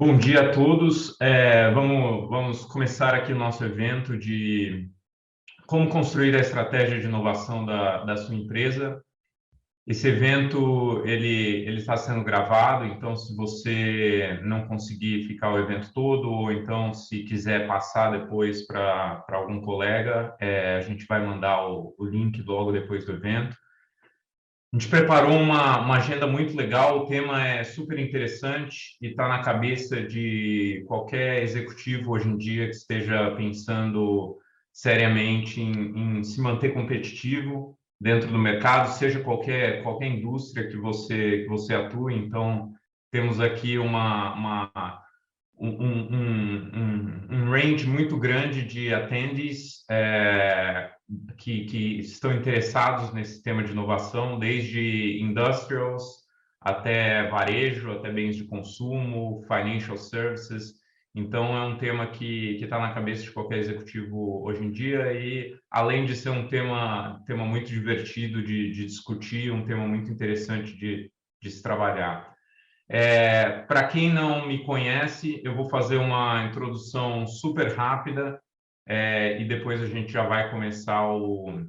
Bom dia a todos. Vamos começar aqui o nosso evento de como construir a estratégia de inovação da sua empresa. Esse evento ele está sendo gravado, então se você não conseguir ficar o evento todo, ou então se quiser passar depois para algum colega, a gente vai mandar o link logo depois do evento. A gente preparou uma agenda muito legal, o tema é super interessante e está na cabeça de qualquer executivo hoje em dia que esteja pensando seriamente em se manter competitivo dentro do mercado, seja qualquer indústria que você atue. Então, temos aqui um range muito grande de attendees que estão interessados nesse tema de inovação, desde industrials até varejo, até bens de consumo, financial services. Então, é um tema que está na cabeça de qualquer executivo hoje em dia e, além de ser um tema muito divertido de discutir, um tema muito interessante de se trabalhar. Para quem não me conhece, eu vou fazer uma introdução super rápida e depois a gente já vai começar o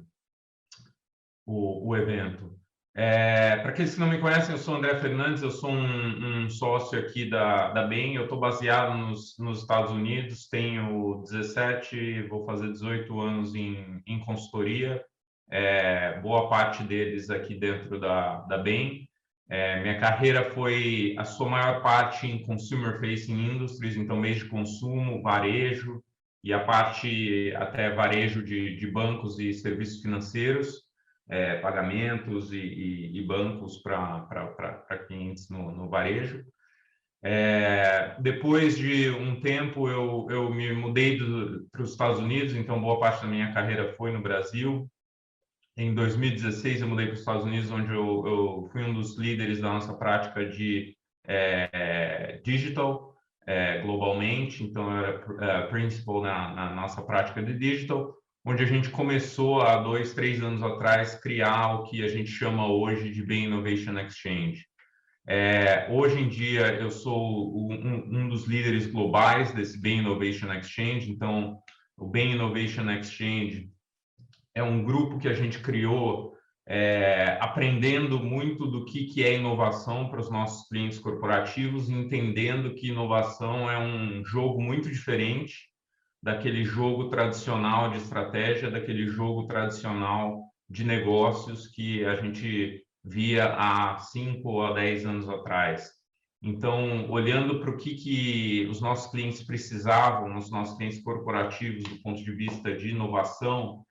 evento. Para aqueles que não me conhecem, eu sou André Fernandes, eu sou um sócio aqui da Bain, eu estou baseado nos Estados Unidos, tenho 17, vou fazer 18 anos em consultoria, boa parte deles aqui dentro da Bain. Minha carreira foi a sua maior parte em consumer facing industries, então meios de consumo, varejo e a parte até varejo de bancos e serviços financeiros, pagamentos e bancos para clientes no varejo. Depois de um tempo eu me mudei para os Estados Unidos, então boa parte da minha carreira foi no Brasil. Em 2016, eu mudei para os Estados Unidos, onde eu fui um dos líderes da nossa prática de digital globalmente. Então, eu era principal na nossa prática de digital, onde a gente começou, há 2, 3 anos atrás, criar o que a gente chama hoje de Bain Innovation Exchange. Hoje em dia, eu sou um dos líderes globais desse Bain Innovation Exchange. Então, o Bain Innovation Exchange é um grupo que a gente criou aprendendo muito do que é inovação para os nossos clientes corporativos, entendendo que inovação é um jogo muito diferente daquele jogo tradicional de estratégia, daquele jogo tradicional de negócios que a gente via há 5 ou há 10 anos atrás. Então, olhando para o que os nossos clientes precisavam, os nossos clientes corporativos, do ponto de vista de inovação,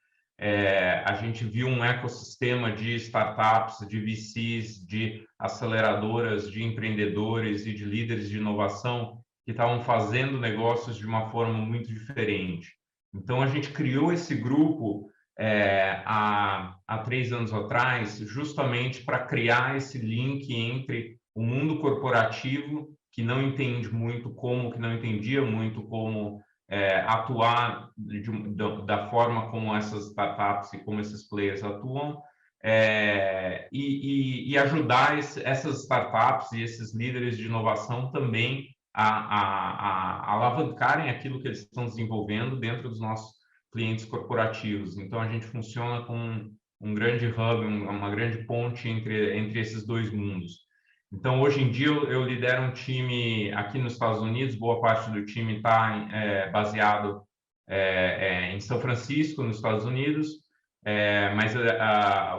a gente viu um ecossistema de startups, de VCs, de aceleradoras, de empreendedores e de líderes de inovação que estavam fazendo negócios de uma forma muito diferente. Então, a gente criou esse grupo há 3 anos atrás, justamente para criar esse link entre o mundo corporativo, que não entende muito como, que não entendia muito como atuar da forma como essas startups e como esses players atuam, e ajudar essas startups e esses líderes de inovação também a alavancarem aquilo que eles estão desenvolvendo dentro dos nossos clientes corporativos. Então, a gente funciona com um grande hub, uma grande ponte entre esses dois mundos. Então, hoje em dia, eu lidero um time aqui nos Estados Unidos, boa parte do time está baseado em São Francisco, nos Estados Unidos, mas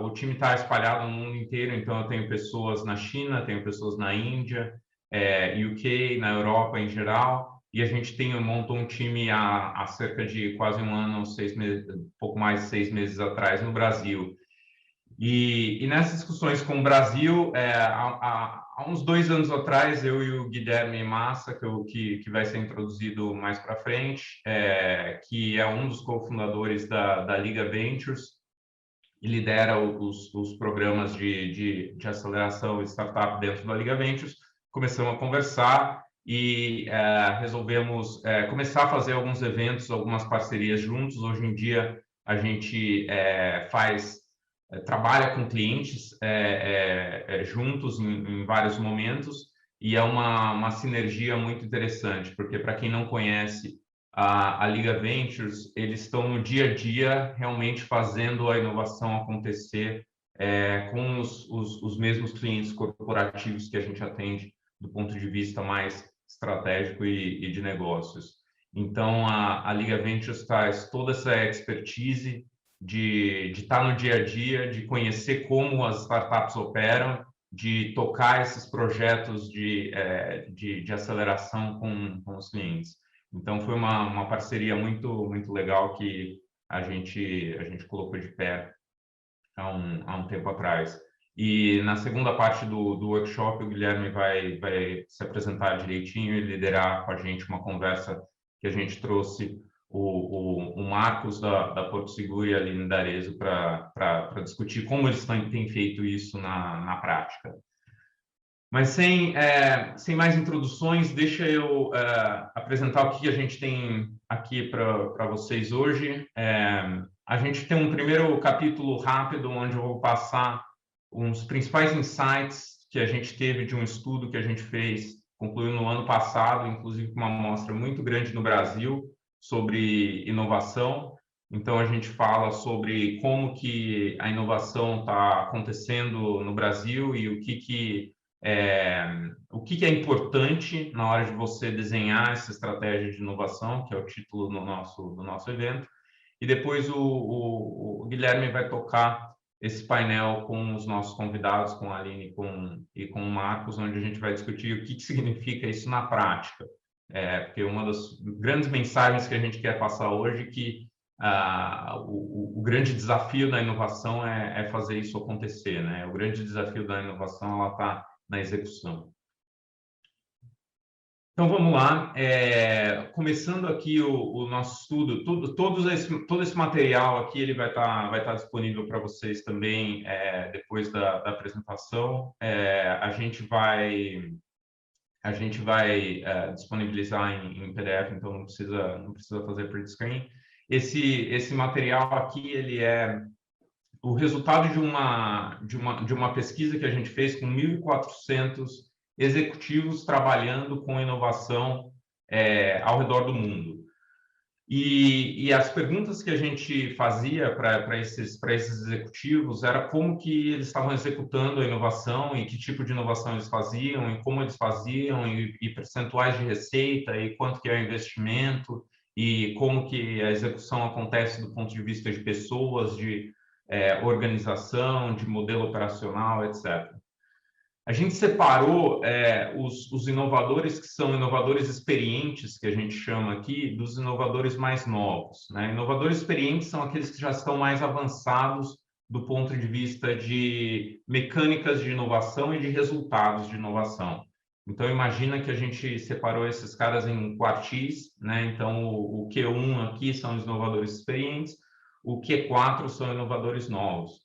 o time está espalhado no mundo inteiro, então eu tenho pessoas na China, tenho pessoas na Índia, UK, na Europa em geral, e a gente montou um time há cerca de quase um ano, 6 meses, pouco mais de 6 meses atrás, no Brasil. E nessas discussões com o Brasil, há uns 2 anos atrás, eu e o Guilherme Massa, que vai ser introduzido mais para frente, que é um dos cofundadores da Liga Ventures e lidera os programas de aceleração e startup dentro da Liga Ventures, começamos a conversar e resolvemos começar a fazer alguns eventos, algumas parcerias juntos. Hoje em dia, a gente trabalha com clientes juntos em vários momentos e é uma sinergia muito interessante, porque para quem não conhece a Liga Ventures, eles estão no dia a dia realmente fazendo a inovação acontecer com os mesmos clientes corporativos que a gente atende do ponto de vista mais estratégico e de negócios. Então, a Liga Ventures traz toda essa expertise de estar no dia a dia, de conhecer como as startups operam, de tocar esses projetos de aceleração com os clientes. Então, foi uma parceria muito legal que a gente colocou de pé há um tempo atrás. E na segunda parte do workshop, o Guilherme vai se apresentar direitinho e liderar com a gente uma conversa que a gente trouxe o Marcos da Porto Seguro e a Aline D'Arezzo para discutir como eles têm feito isso na prática. Mas sem mais introduções, deixa eu apresentar o que a gente tem aqui para vocês hoje. A gente tem um primeiro capítulo rápido, onde eu vou passar uns principais insights que a gente teve de um estudo que a gente fez, concluiu no ano passado, inclusive com uma amostra muito grande no Brasil, sobre inovação. Então, a gente fala sobre como que a inovação está acontecendo no Brasil e o que é importante na hora de você desenhar essa estratégia de inovação, que é o título do nosso evento. E depois o Guilherme vai tocar esse painel com os nossos convidados, com a Aline e com o Marcos, onde a gente vai discutir o que significa isso na prática. Porque uma das grandes mensagens que a gente quer passar hoje é que o grande desafio da inovação é fazer isso acontecer, né? O grande desafio da inovação, ela está na execução. Então, vamos lá. Começando aqui o nosso estudo, todo esse material aqui ele vai estar disponível para vocês também depois da apresentação. A gente vai disponibilizar em PDF, então não precisa fazer print screen. Esse material aqui ele é o resultado de uma pesquisa que a gente fez com 1.400 executivos trabalhando com inovação ao redor do mundo. E as perguntas que a gente fazia para esses executivos era como que eles estavam executando a inovação e que tipo de inovação eles faziam e como eles faziam e percentuais de receita e quanto que é o investimento e como que a execução acontece do ponto de vista de pessoas, de organização, de modelo operacional, etc. A gente separou os inovadores que são inovadores experientes, que a gente chama aqui, dos inovadores mais novos, né? Inovadores experientes são aqueles que já estão mais avançados do ponto de vista de mecânicas de inovação e de resultados de inovação. Então, imagina que a gente separou esses caras em quartis, né? Então, o Q1 aqui são os inovadores experientes, o Q4 são inovadores novos.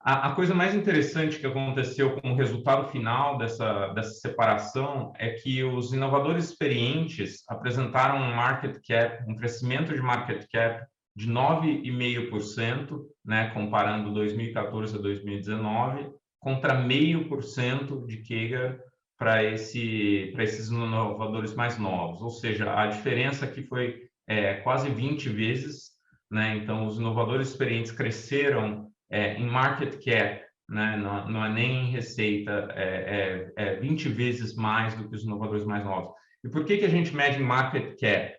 A coisa mais interessante que aconteceu com o resultado final dessa separação é que os inovadores experientes apresentaram um crescimento de market cap de 9,5%, né, comparando 2014 a 2019, contra 0,5% de CAGR para esses inovadores mais novos. Ou seja, a diferença aqui foi quase 20 vezes, né? Então, os inovadores experientes cresceram em market cap, né? Não é nem em receita, 20 vezes mais do que os inovadores mais novos. E por que a gente mede em market cap?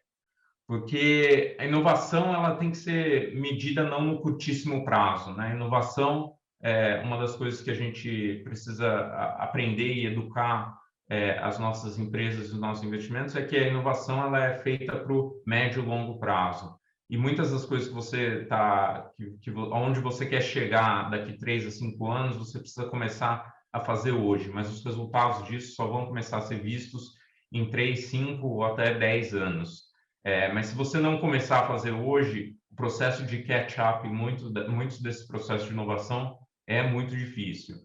Porque a inovação ela tem que ser medida não no curtíssimo prazo, né? A inovação é uma das coisas que a gente precisa aprender e educar as nossas empresas e os nossos investimentos, é que a inovação ela é feita para o médio e longo prazo. E muitas das coisas que você onde você quer chegar daqui 3 a 5 anos, você precisa começar a fazer hoje, mas os resultados disso só vão começar a ser vistos em 3, 5 ou até 10 anos. Mas se você não começar a fazer hoje, o processo de catch-up, muitos desses processos de inovação é muito difícil.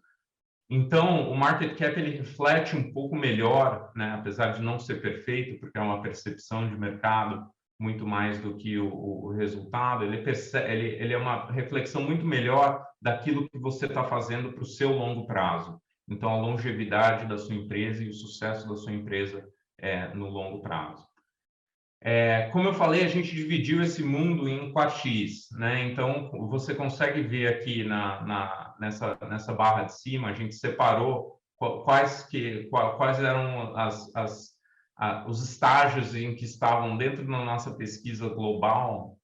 Então, o market cap ele reflete um pouco melhor, né, apesar de não ser perfeito, porque é uma percepção de mercado muito mais do que o resultado, ele é uma reflexão muito melhor daquilo que você está fazendo para o seu longo prazo. então a longevidade da sua empresa e o sucesso da sua empresa no longo prazo. Como eu falei, a gente dividiu esse mundo em quartis, né? Então, você consegue ver aqui nessa barra de cima, a gente separou quais eram os estágios em que estavam dentro da nossa pesquisa global,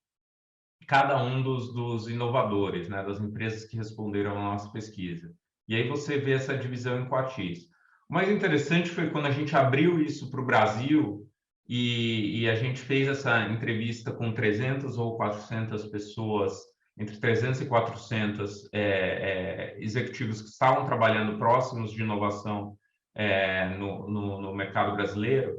cada um dos inovadores, né? Das empresas que responderam à nossa pesquisa. E aí você vê essa divisão em quartis. O mais interessante foi quando a gente abriu isso para o Brasil, e a gente fez essa entrevista com 300 ou 400 pessoas, entre 300 e 400 executivos que estavam trabalhando próximos de inovação no mercado brasileiro,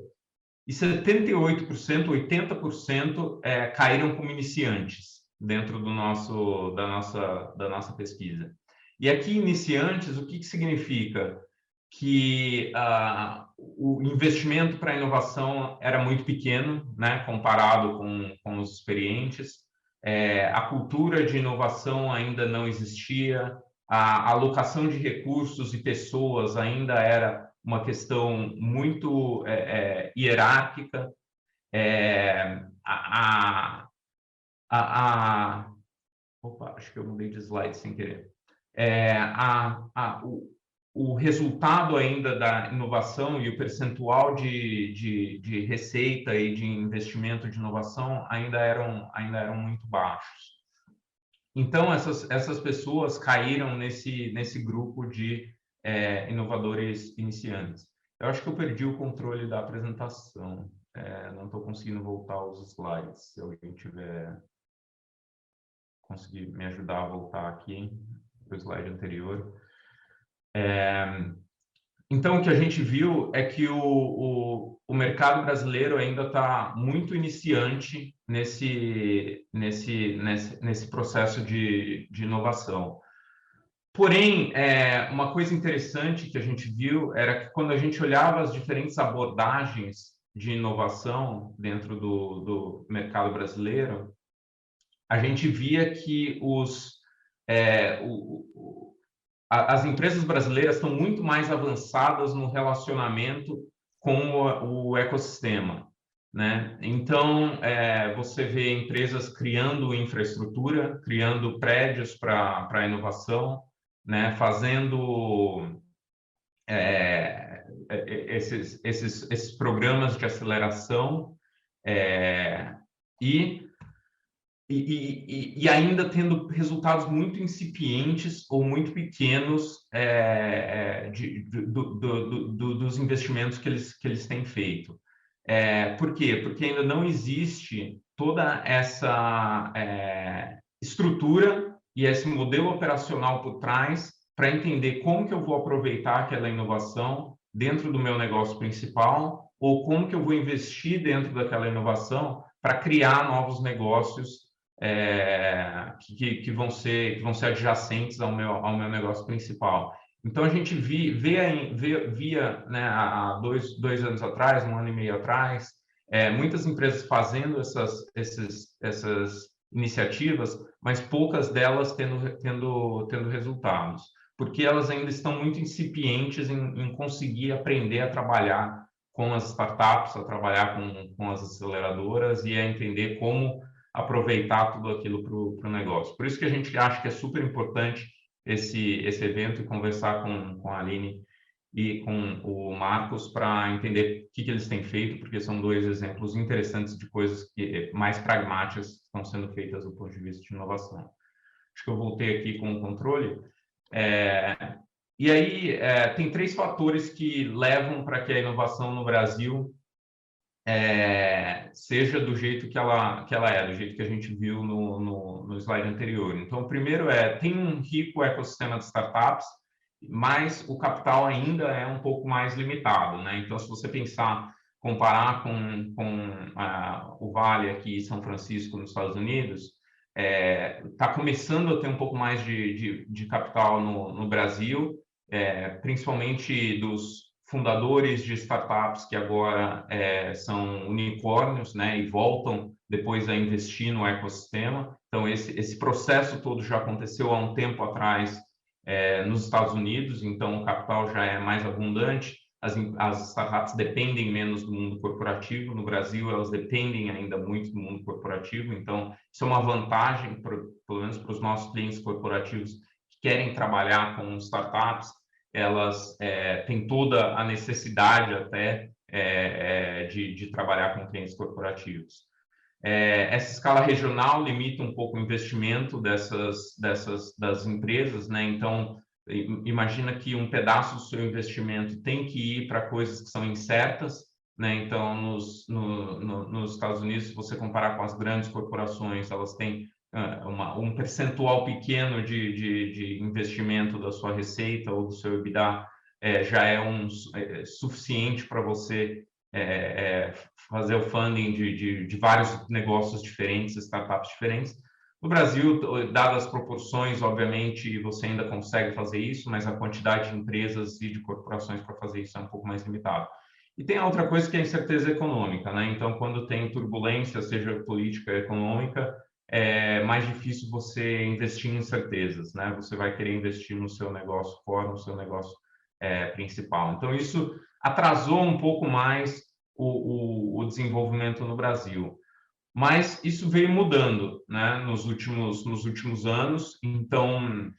e 78%, 80% caíram como iniciantes dentro da nossa pesquisa. E aqui, iniciantes, o que significa? Que o investimento para a inovação era muito pequeno, né, comparado com os experientes. A cultura de inovação ainda não existia, a alocação de recursos e pessoas ainda era uma questão muito hierárquica. Opa, acho que eu mudei de slide sem querer. O resultado ainda da inovação e o percentual de receita e de investimento de inovação ainda eram muito baixos. Então, essas pessoas caíram nesse grupo de inovadores iniciantes. Eu acho que eu perdi o controle da apresentação. Não estou conseguindo voltar aos slides. Se alguém conseguir me ajudar a voltar aqui para o slide anterior. Então, o que a gente viu é que o mercado brasileiro ainda está muito iniciante nesse processo de inovação. Porém, uma coisa interessante que a gente viu era que quando a gente olhava as diferentes abordagens de inovação dentro do mercado brasileiro, a gente via que as empresas brasileiras estão muito mais avançadas no relacionamento com o ecossistema, né? Então, você vê empresas criando infraestrutura, criando prédios para a inovação, né? Fazendo esses programas de aceleração e ainda tendo resultados muito incipientes ou muito pequenos dos investimentos que eles têm feito. Por quê? Porque ainda não existe toda essa estrutura e esse modelo operacional por trás para entender como que eu vou aproveitar aquela inovação dentro do meu negócio principal ou como que eu vou investir dentro daquela inovação para criar novos negócios que vão ser adjacentes ao meu negócio principal. Então, a gente via né, há dois anos atrás, 1 ano e meio atrás, muitas empresas fazendo essas iniciativas, mas poucas delas tendo resultados, porque elas ainda estão muito incipientes em conseguir aprender a trabalhar com as startups, a trabalhar com as aceleradoras e a entender como aproveitar tudo aquilo para o negócio. Por isso que a gente acha que é super importante esse evento e conversar com a Aline e com o Marcos para entender o que eles têm feito, porque são dois exemplos interessantes de coisas mais pragmáticas que estão sendo feitas do ponto de vista de inovação. Acho que eu voltei aqui com o controle. E aí, tem 3 fatores que levam para que a inovação no Brasil seja do jeito que ela é, do jeito que a gente viu no slide anterior. Então, o primeiro tem um rico ecossistema de startups, mas o capital ainda é um pouco mais limitado, né? Então, se você comparar com o Vale aqui em São Francisco, nos Estados Unidos, está começando a ter um pouco mais de capital no Brasil, principalmente dos fundadores de startups que agora são unicórnios, né, e voltam depois a investir no ecossistema. Então, esse processo todo já aconteceu há um tempo atrás nos Estados Unidos, então o capital já é mais abundante, as startups dependem menos do mundo corporativo. No Brasil, elas dependem ainda muito do mundo corporativo, então isso é uma vantagem, pelo menos para os nossos clientes corporativos que querem trabalhar com startups. Elas têm toda a necessidade até de trabalhar com clientes corporativos. Essa escala regional limita um pouco o investimento das empresas, né? Então, imagina que um pedaço do seu investimento tem que ir para coisas que são incertas, né? Então, nos Estados Unidos, se você comparar com as grandes corporações, elas têm um percentual pequeno de investimento da sua receita ou do seu EBITDA, já é suficiente para você fazer o funding de vários negócios diferentes, startups diferentes. No Brasil, dadas as proporções, obviamente, você ainda consegue fazer isso, mas a quantidade de empresas e de corporações para fazer isso é um pouco mais limitada. E tem a outra coisa que é a incerteza econômica, né? Então, quando tem turbulência, seja política ou econômica, é mais difícil você investir em incertezas, né? Você vai querer investir no seu negócio core, no seu negócio principal. Então, isso atrasou um pouco mais o desenvolvimento no Brasil. Mas isso veio mudando, né, nos últimos anos. Então,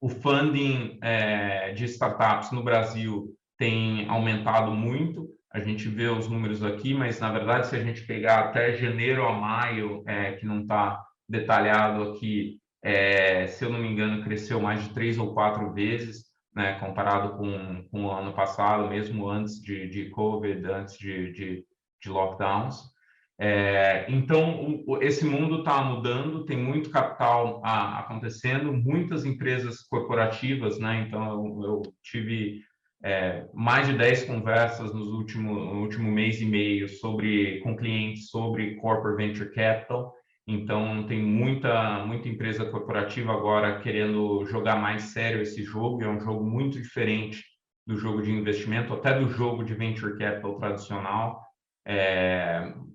o funding de startups no Brasil tem aumentado muito. A gente vê os números aqui, mas, na verdade, se a gente pegar até janeiro a maio, que não está detalhado aqui, se eu não me engano, cresceu mais de 3 ou 4 vezes, né, comparado com o ano passado, mesmo antes de COVID, antes de lockdowns. Então, esse mundo está mudando, tem muito capital acontecendo, muitas empresas corporativas, né? Então, eu tive mais de 10 conversas no último mês e meio com clientes sobre corporate venture capital. Então, tem muita empresa corporativa agora querendo jogar mais sério esse jogo. É um jogo muito diferente do jogo de investimento, até do jogo de venture capital tradicional.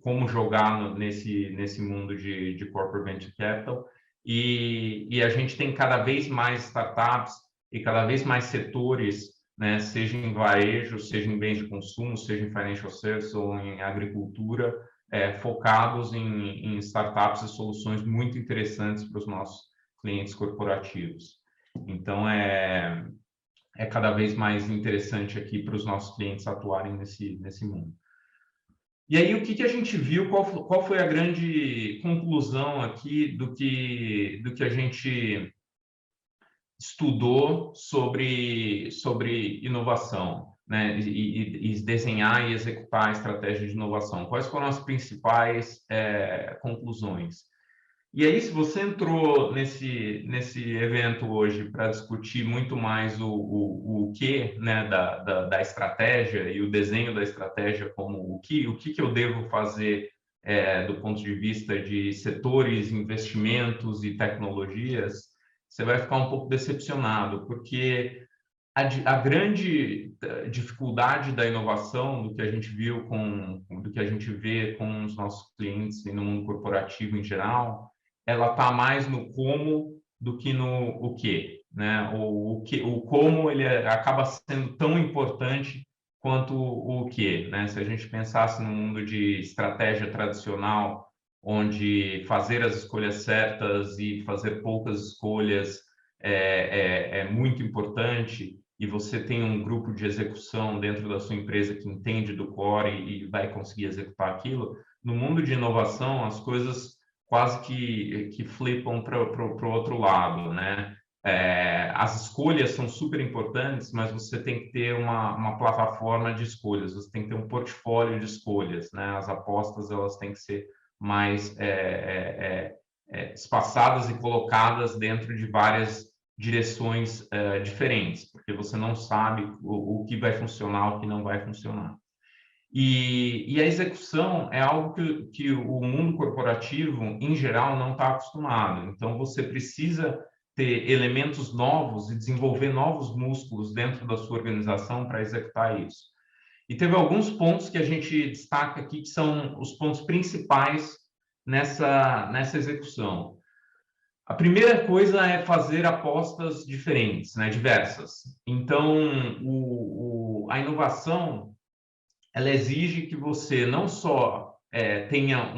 Como jogar nesse mundo de corporate venture capital. E a gente tem cada vez mais startups e cada vez mais setores, né, seja em varejo, seja em bens de consumo, seja em financial services ou em agricultura, focados em startups e soluções muito interessantes para os nossos clientes corporativos. Então, é cada vez mais interessante aqui para os nossos clientes atuarem nesse mundo. E aí, o que a gente viu? Qual foi a grande conclusão aqui do que a gente estudou sobre inovação, né? E desenhar e executar a estratégia de inovação? Quais foram as principais conclusões? E aí, se você entrou nesse evento hoje para discutir muito mais o que, né, da estratégia e o desenho da estratégia, como o que eu devo fazer do ponto de vista de setores, investimentos e tecnologias, você vai ficar um pouco decepcionado, porque a grande dificuldade da inovação, do que a gente viu do que a gente vê com os nossos clientes e no mundo corporativo em geral, ela está mais no como do que no o que, né? O como ele acaba sendo tão importante quanto o que, né? Se a gente pensasse no mundo de estratégia tradicional, onde fazer as escolhas certas e fazer poucas escolhas é muito importante, e você tem um grupo de execução dentro da sua empresa que entende do core e vai conseguir executar aquilo, no mundo de inovação, as coisas quase que flipam para o outro lado, né? As escolhas são super importantes, mas você tem que ter uma plataforma de escolhas, você tem que ter um portfólio de escolhas, né? As apostas elas têm que ser mais espaçadas e colocadas dentro de várias direções diferentes, porque você não sabe o que vai funcionar, o que não vai funcionar. E a execução é algo que o mundo corporativo, em geral, não está acostumado. Então, você precisa ter elementos novos e desenvolver novos músculos dentro da sua organização para executar isso. E teve alguns pontos que a gente destaca aqui, que são os pontos principais nessa execução. A primeira coisa é fazer apostas diferentes, né, diversas. Então, a inovação, ela exige que você não só tenha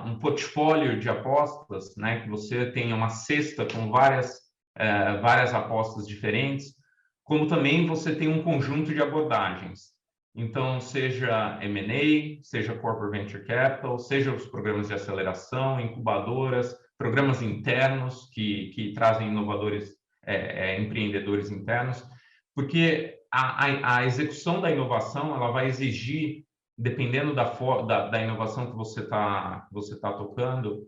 um portfólio de apostas, né, que você tenha uma cesta com várias apostas diferentes, como também você tem um conjunto de abordagens. Então, seja M&A, seja Corporate Venture Capital, seja os programas de aceleração, incubadoras, programas internos que trazem inovadores, empreendedores internos, porque a execução da inovação ela vai exigir, dependendo da inovação que você tá tocando,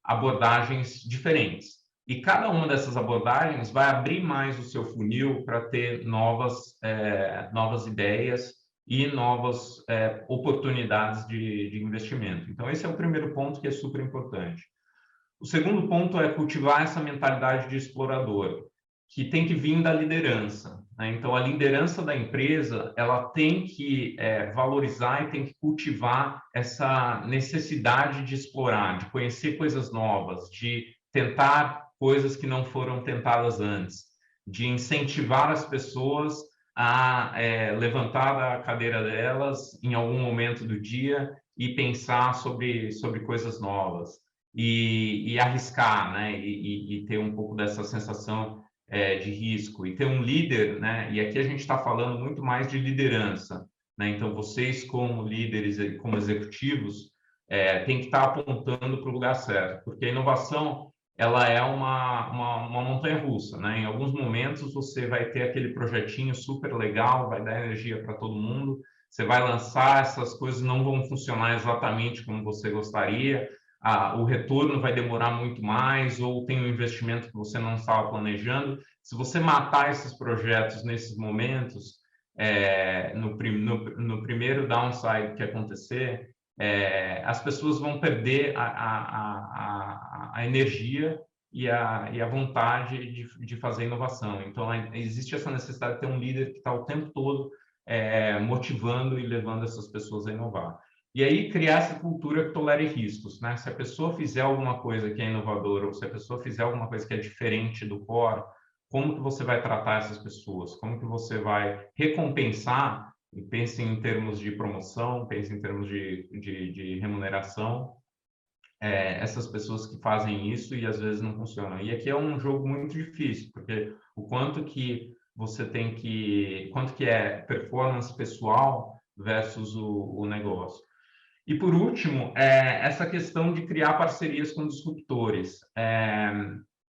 abordagens diferentes. E cada uma dessas abordagens vai abrir mais o seu funil para ter novas ideias e novas oportunidades de investimento. Então, esse é o primeiro ponto que é super importante. O segundo ponto é cultivar essa mentalidade de explorador, que tem que vir da liderança, né? Então, a liderança da empresa ela tem que valorizar e tem que cultivar essa necessidade de explorar, de conhecer coisas novas, de tentar coisas que não foram tentadas antes, de incentivar as pessoas a levantar da cadeira delas em algum momento do dia e pensar sobre coisas novas e arriscar, né? E ter um pouco dessa sensação de risco e ter um líder, né? E aqui a gente está falando muito mais de liderança, né? Então vocês como líderes, como executivos, tem que estar apontando para o lugar certo, porque a inovação ela é uma montanha-russa, né? Em alguns momentos você vai ter aquele projetinho super legal, vai dar energia para todo mundo, você vai lançar, essas coisas não vão funcionar exatamente como você gostaria, o retorno vai demorar muito mais, ou tem um investimento que você não estava planejando. Se você matar esses projetos nesses momentos, no primeiro downside que acontecer, as pessoas vão perder a energia e a vontade de fazer inovação. Então, existe essa necessidade de ter um líder que está o tempo todo motivando e levando essas pessoas a inovar. E aí criar essa cultura que tolere riscos, né? Se a pessoa fizer alguma coisa que é inovadora ou se a pessoa fizer alguma coisa que é diferente do core, como que você vai tratar essas pessoas? Como que você vai recompensar? E pense em termos de promoção, pense em termos de remuneração, essas pessoas que fazem isso e às vezes não funcionam. E aqui é um jogo muito difícil, porque o quanto que quanto que é performance pessoal versus o negócio. E, por último, essa questão de criar parcerias com disruptores.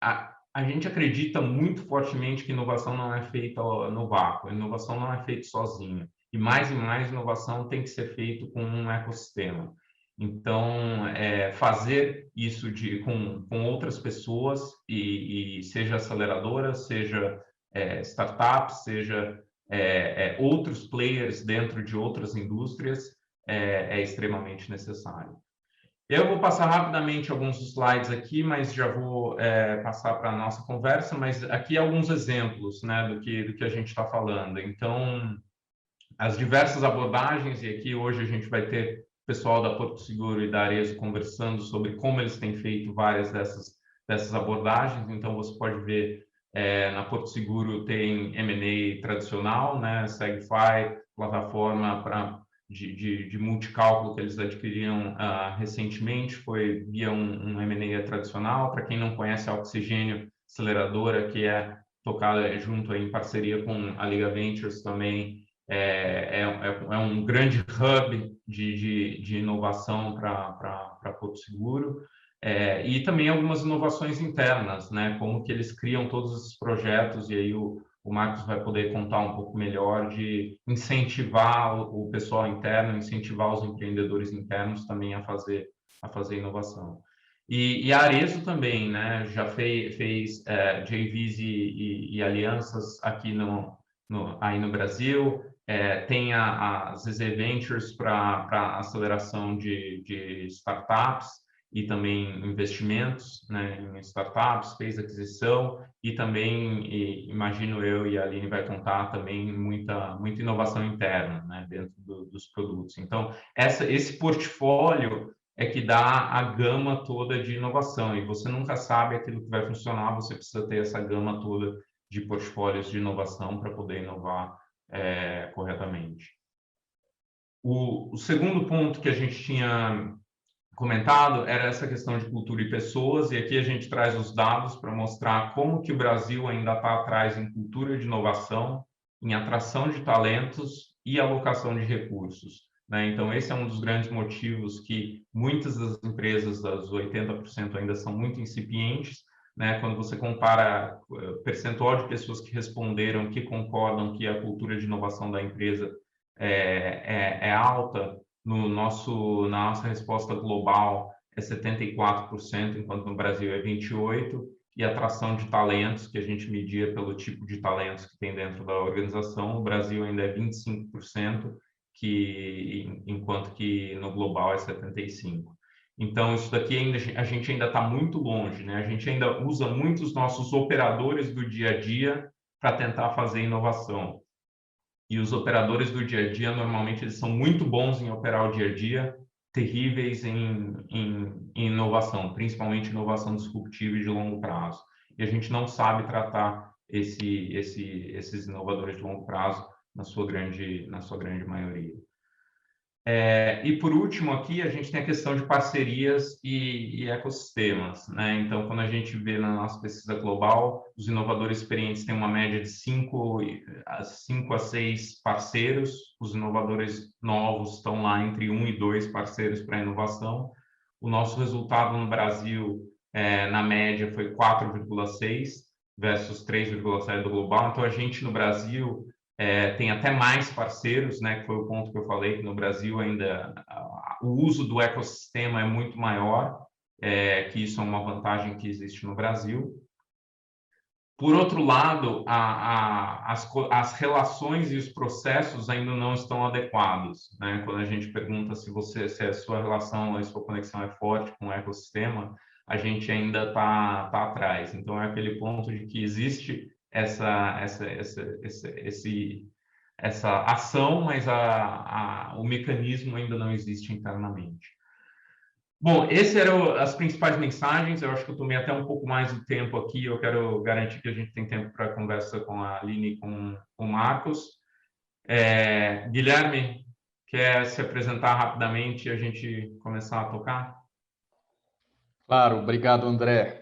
A gente acredita muito fortemente que inovação não é feita no vácuo, inovação não é feita sozinha. E mais inovação tem que ser feito com um ecossistema. Então, fazer isso com outras pessoas, e seja aceleradora, seja startups, seja outros players dentro de outras indústrias, é extremamente necessário. Eu vou passar rapidamente alguns slides aqui, mas já vou passar para a nossa conversa, mas aqui alguns exemplos, né, do que a gente está falando. Então, as diversas abordagens, e aqui hoje a gente vai ter o pessoal da Porto Seguro e da Arezzo conversando sobre como eles têm feito várias dessas abordagens. Então, você pode ver, na Porto Seguro tem M&A tradicional, né, SegFi, plataforma de multicálculo que eles adquiriram recentemente, foi via um M&A tradicional. Para quem não conhece, a Oxigênio Aceleradora, que é tocada junto em parceria com a Liga Ventures também, é um grande hub de inovação para Porto Seguro, e também algumas inovações internas, né? Como que eles criam todos esses projetos, e aí o Marcos vai poder contar um pouco melhor de incentivar o pessoal interno, incentivar os empreendedores internos também a fazer inovação. E a Arezzo também, né? Já fez JVs e alianças aqui aí no Brasil. Tem a ZZ Ventures para aceleração de startups e também investimentos, né, em startups, fez aquisição e também, imagino eu e a Aline vai contar também muita inovação interna, né, dentro dos produtos. Então, esse portfólio é que dá a gama toda de inovação, e você nunca sabe aquilo que vai funcionar, você precisa ter essa gama toda de portfólios de inovação para poder inovar corretamente. O segundo ponto que a gente tinha comentado era essa questão de cultura e pessoas, e aqui a gente traz os dados para mostrar como que o Brasil ainda está atrás em cultura de inovação, em atração de talentos e alocação de recursos, né? Então, esse é um dos grandes motivos que muitas das empresas, das 80%, ainda são muito incipientes, né? Quando você compara percentual de pessoas que responderam, que concordam que a cultura de inovação da empresa é alta, na nossa resposta global é 74%, enquanto no Brasil é 28%, e a atração de talentos, que a gente media pelo tipo de talentos que tem dentro da organização, no Brasil ainda é 25%, enquanto que no global é 75%. Então, isso daqui a gente ainda está muito longe, né? A gente ainda usa muito os nossos operadores do dia a dia para tentar fazer inovação. E os operadores do dia a dia, normalmente, eles são muito bons em operar o dia a dia, terríveis em inovação, principalmente inovação disruptiva e de longo prazo. E a gente não sabe tratar esses inovadores de longo prazo na sua grande maioria. E por último aqui, a gente tem a questão de parcerias e ecossistemas, né? Então, quando a gente vê na nossa pesquisa global, os inovadores experientes têm uma média de 5 a 6 parceiros, os inovadores novos estão lá entre 1 e 2 parceiros para inovação. O nosso resultado no Brasil, na média, foi 4,6 versus 3,7 do global. Então, a gente no Brasil tem até mais parceiros, né, que foi o ponto que eu falei, que no Brasil ainda o uso do ecossistema é muito maior, que isso é uma vantagem que existe no Brasil. Por outro lado, as relações e os processos ainda não estão adequados, né? Quando a gente pergunta se a sua relação, a sua conexão é forte com o ecossistema, a gente ainda está atrás. Então, é aquele ponto de que existe essa ação, mas o mecanismo ainda não existe internamente. Bom, essas eram as principais mensagens. Eu acho que eu tomei até um pouco mais de tempo aqui. Eu quero garantir que a gente tem tempo para conversa com a Aline e com o Marcos. Guilherme, quer se apresentar rapidamente e a gente começar a tocar? Claro, obrigado, André.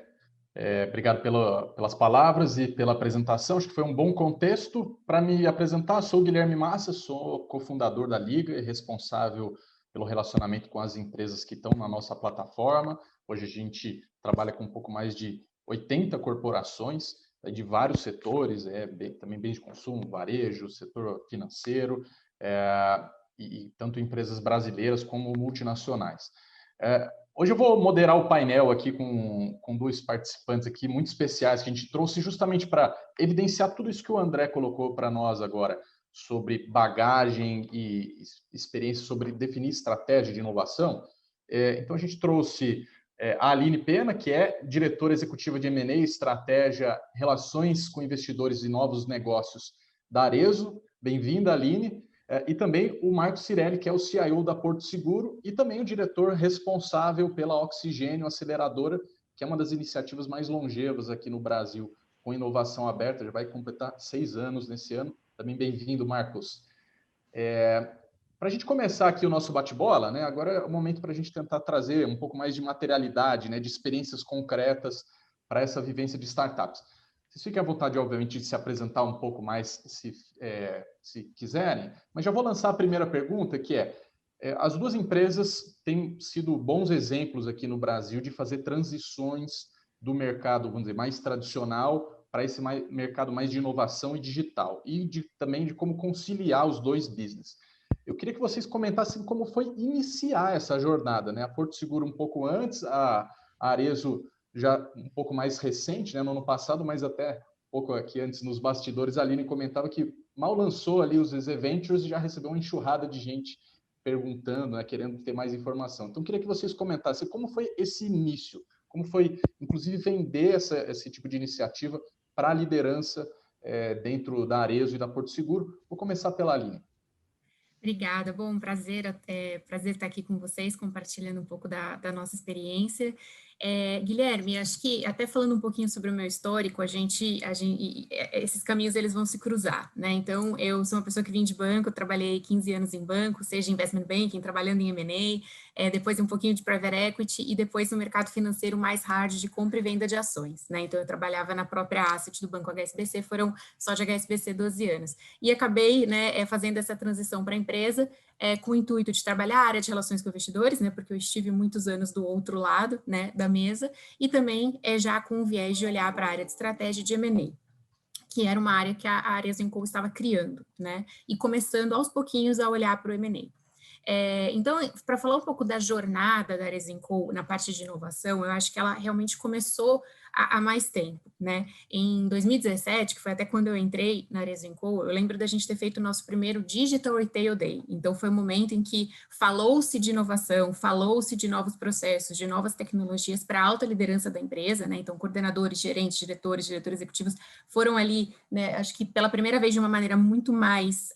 Obrigado pelas palavras e pela apresentação. Acho que foi um bom contexto. Para me apresentar, sou o Guilherme Massa, sou cofundador da Liga e responsável pelo relacionamento com as empresas que estão na nossa plataforma. Hoje a gente trabalha com um pouco mais de 80 corporações de vários setores, também bens de consumo, varejo, setor financeiro, e tanto empresas brasileiras como multinacionais. Hoje eu vou moderar o painel aqui com dois participantes aqui muito especiais que a gente trouxe justamente para evidenciar tudo isso que o André colocou para nós agora sobre bagagem e experiência sobre definir estratégia de inovação. Então a gente trouxe a Aline Pena, que é diretora executiva de M&A, estratégia, relações com investidores e novos negócios da Arezzo. Bem-vinda, Aline. E também o Marcos Cirelli, que é o CIO da Porto Seguro, e também o diretor responsável pela Oxigênio Aceleradora, que é uma das iniciativas mais longevas aqui no Brasil, com inovação aberta, já vai completar 6 anos nesse ano. Também bem-vindo, Marcos. Para a gente começar aqui o nosso bate-bola, né? Agora é o momento para a gente tentar trazer um pouco mais de materialidade, né? De experiências concretas para essa vivência de startups. Vocês fiquem à vontade, obviamente, de se apresentar um pouco mais, se quiserem, mas já vou lançar a primeira pergunta, que as duas empresas têm sido bons exemplos aqui no Brasil de fazer transições do mercado, vamos dizer, mais tradicional para esse mercado mais de inovação e digital, e também de como conciliar os dois business. Eu queria que vocês comentassem como foi iniciar essa jornada, né? A Porto Seguro um pouco antes, a Arezzo já um pouco mais recente, né, no ano passado, mas até um pouco aqui antes nos bastidores, a Aline comentava que mal lançou ali os Ventures e já recebeu uma enxurrada de gente perguntando, né, querendo ter mais informação. Então, queria que vocês comentassem como foi esse início, como foi, inclusive, vender esse tipo de iniciativa para a liderança dentro da Arezzo e da Porto Seguro. Vou começar pela Aline. Obrigada, bom, prazer estar aqui com vocês, compartilhando um pouco da nossa experiência. Guilherme, acho que até falando um pouquinho sobre o meu histórico, esses caminhos eles vão se cruzar, né? Então, eu sou uma pessoa que vim de banco, trabalhei 15 anos em banco, seja em investment banking, trabalhando em M&A, depois um pouquinho de private equity e depois no mercado financeiro mais hard de compra e venda de ações, né? Então, eu trabalhava na própria asset do banco HSBC, foram só de HSBC 12 anos. E acabei, né, fazendo essa transição para a empresa, com o intuito de trabalhar a área de relações com investidores, né, porque eu estive muitos anos do outro lado, né, da mesa, e também já com o viés de olhar para a área de estratégia de M&A, que era uma área que a Ares & Co estava criando, né, e começando aos pouquinhos a olhar para o M&A. Então, para falar um pouco da jornada da Ares & Co na parte de inovação, eu acho que ela realmente começou há mais tempo, né? Em 2017, que foi até quando eu entrei na Ares & Co, eu lembro da gente ter feito o nosso primeiro Digital Retail Day. Então, foi um momento em que falou-se de inovação, falou-se de novos processos, de novas tecnologias para a alta liderança da empresa, né? Então, coordenadores, gerentes, diretores executivos foram ali, né? Acho que pela primeira vez de uma maneira muito mais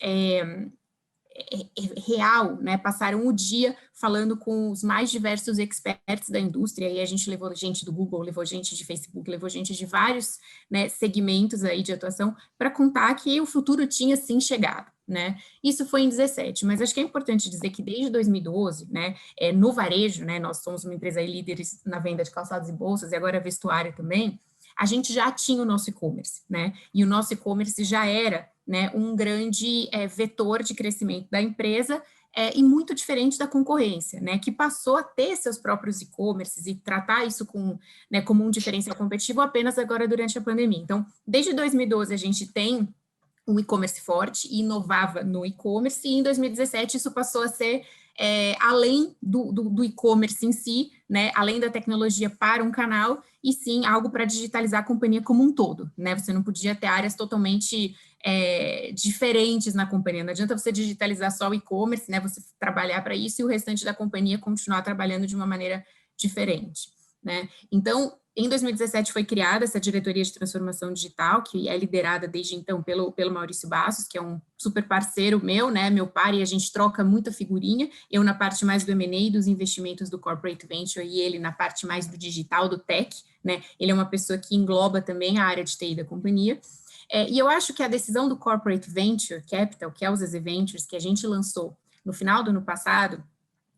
real, né? Passaram o dia falando com os mais diversos experts da indústria, e a gente levou gente do Google, levou gente de Facebook, levou gente de vários, né, segmentos aí de atuação para contar que o futuro tinha sim chegado, né? Isso foi em 17, mas acho que é importante dizer que desde 2012, né, no varejo, né, nós somos uma empresa aí líderes na venda de calçados e bolsas e agora vestuário também, a gente já tinha o nosso e-commerce, né? E o nosso e-commerce já era, né, um grande vetor de crescimento da empresa e muito diferente da concorrência, né, que passou a ter seus próprios e-commerces e tratar isso né, como um diferencial competitivo apenas agora durante a pandemia. Então, desde 2012 a gente tem um e-commerce forte e inovava no e-commerce, e em 2017 isso passou a ser além do e-commerce em si, né, além da tecnologia para um canal, e sim algo para digitalizar a companhia como um todo, né, você não podia ter áreas totalmente diferentes na companhia, não adianta você digitalizar só o e-commerce, né, você trabalhar para isso e o restante da companhia continuar trabalhando de uma maneira diferente, né, então em 2017 foi criada essa diretoria de transformação digital, que é liderada desde então pelo Maurício Bassos, que é um super parceiro meu, né, meu par, e a gente troca muita figurinha, eu na parte mais do M&A e dos investimentos do Corporate Venture, e ele na parte mais do digital, do tech, né, ele é uma pessoa que engloba também a área de TI da companhia, e eu acho que a decisão do Corporate Venture Capital, que é o ZZ Ventures, que a gente lançou no final do ano passado,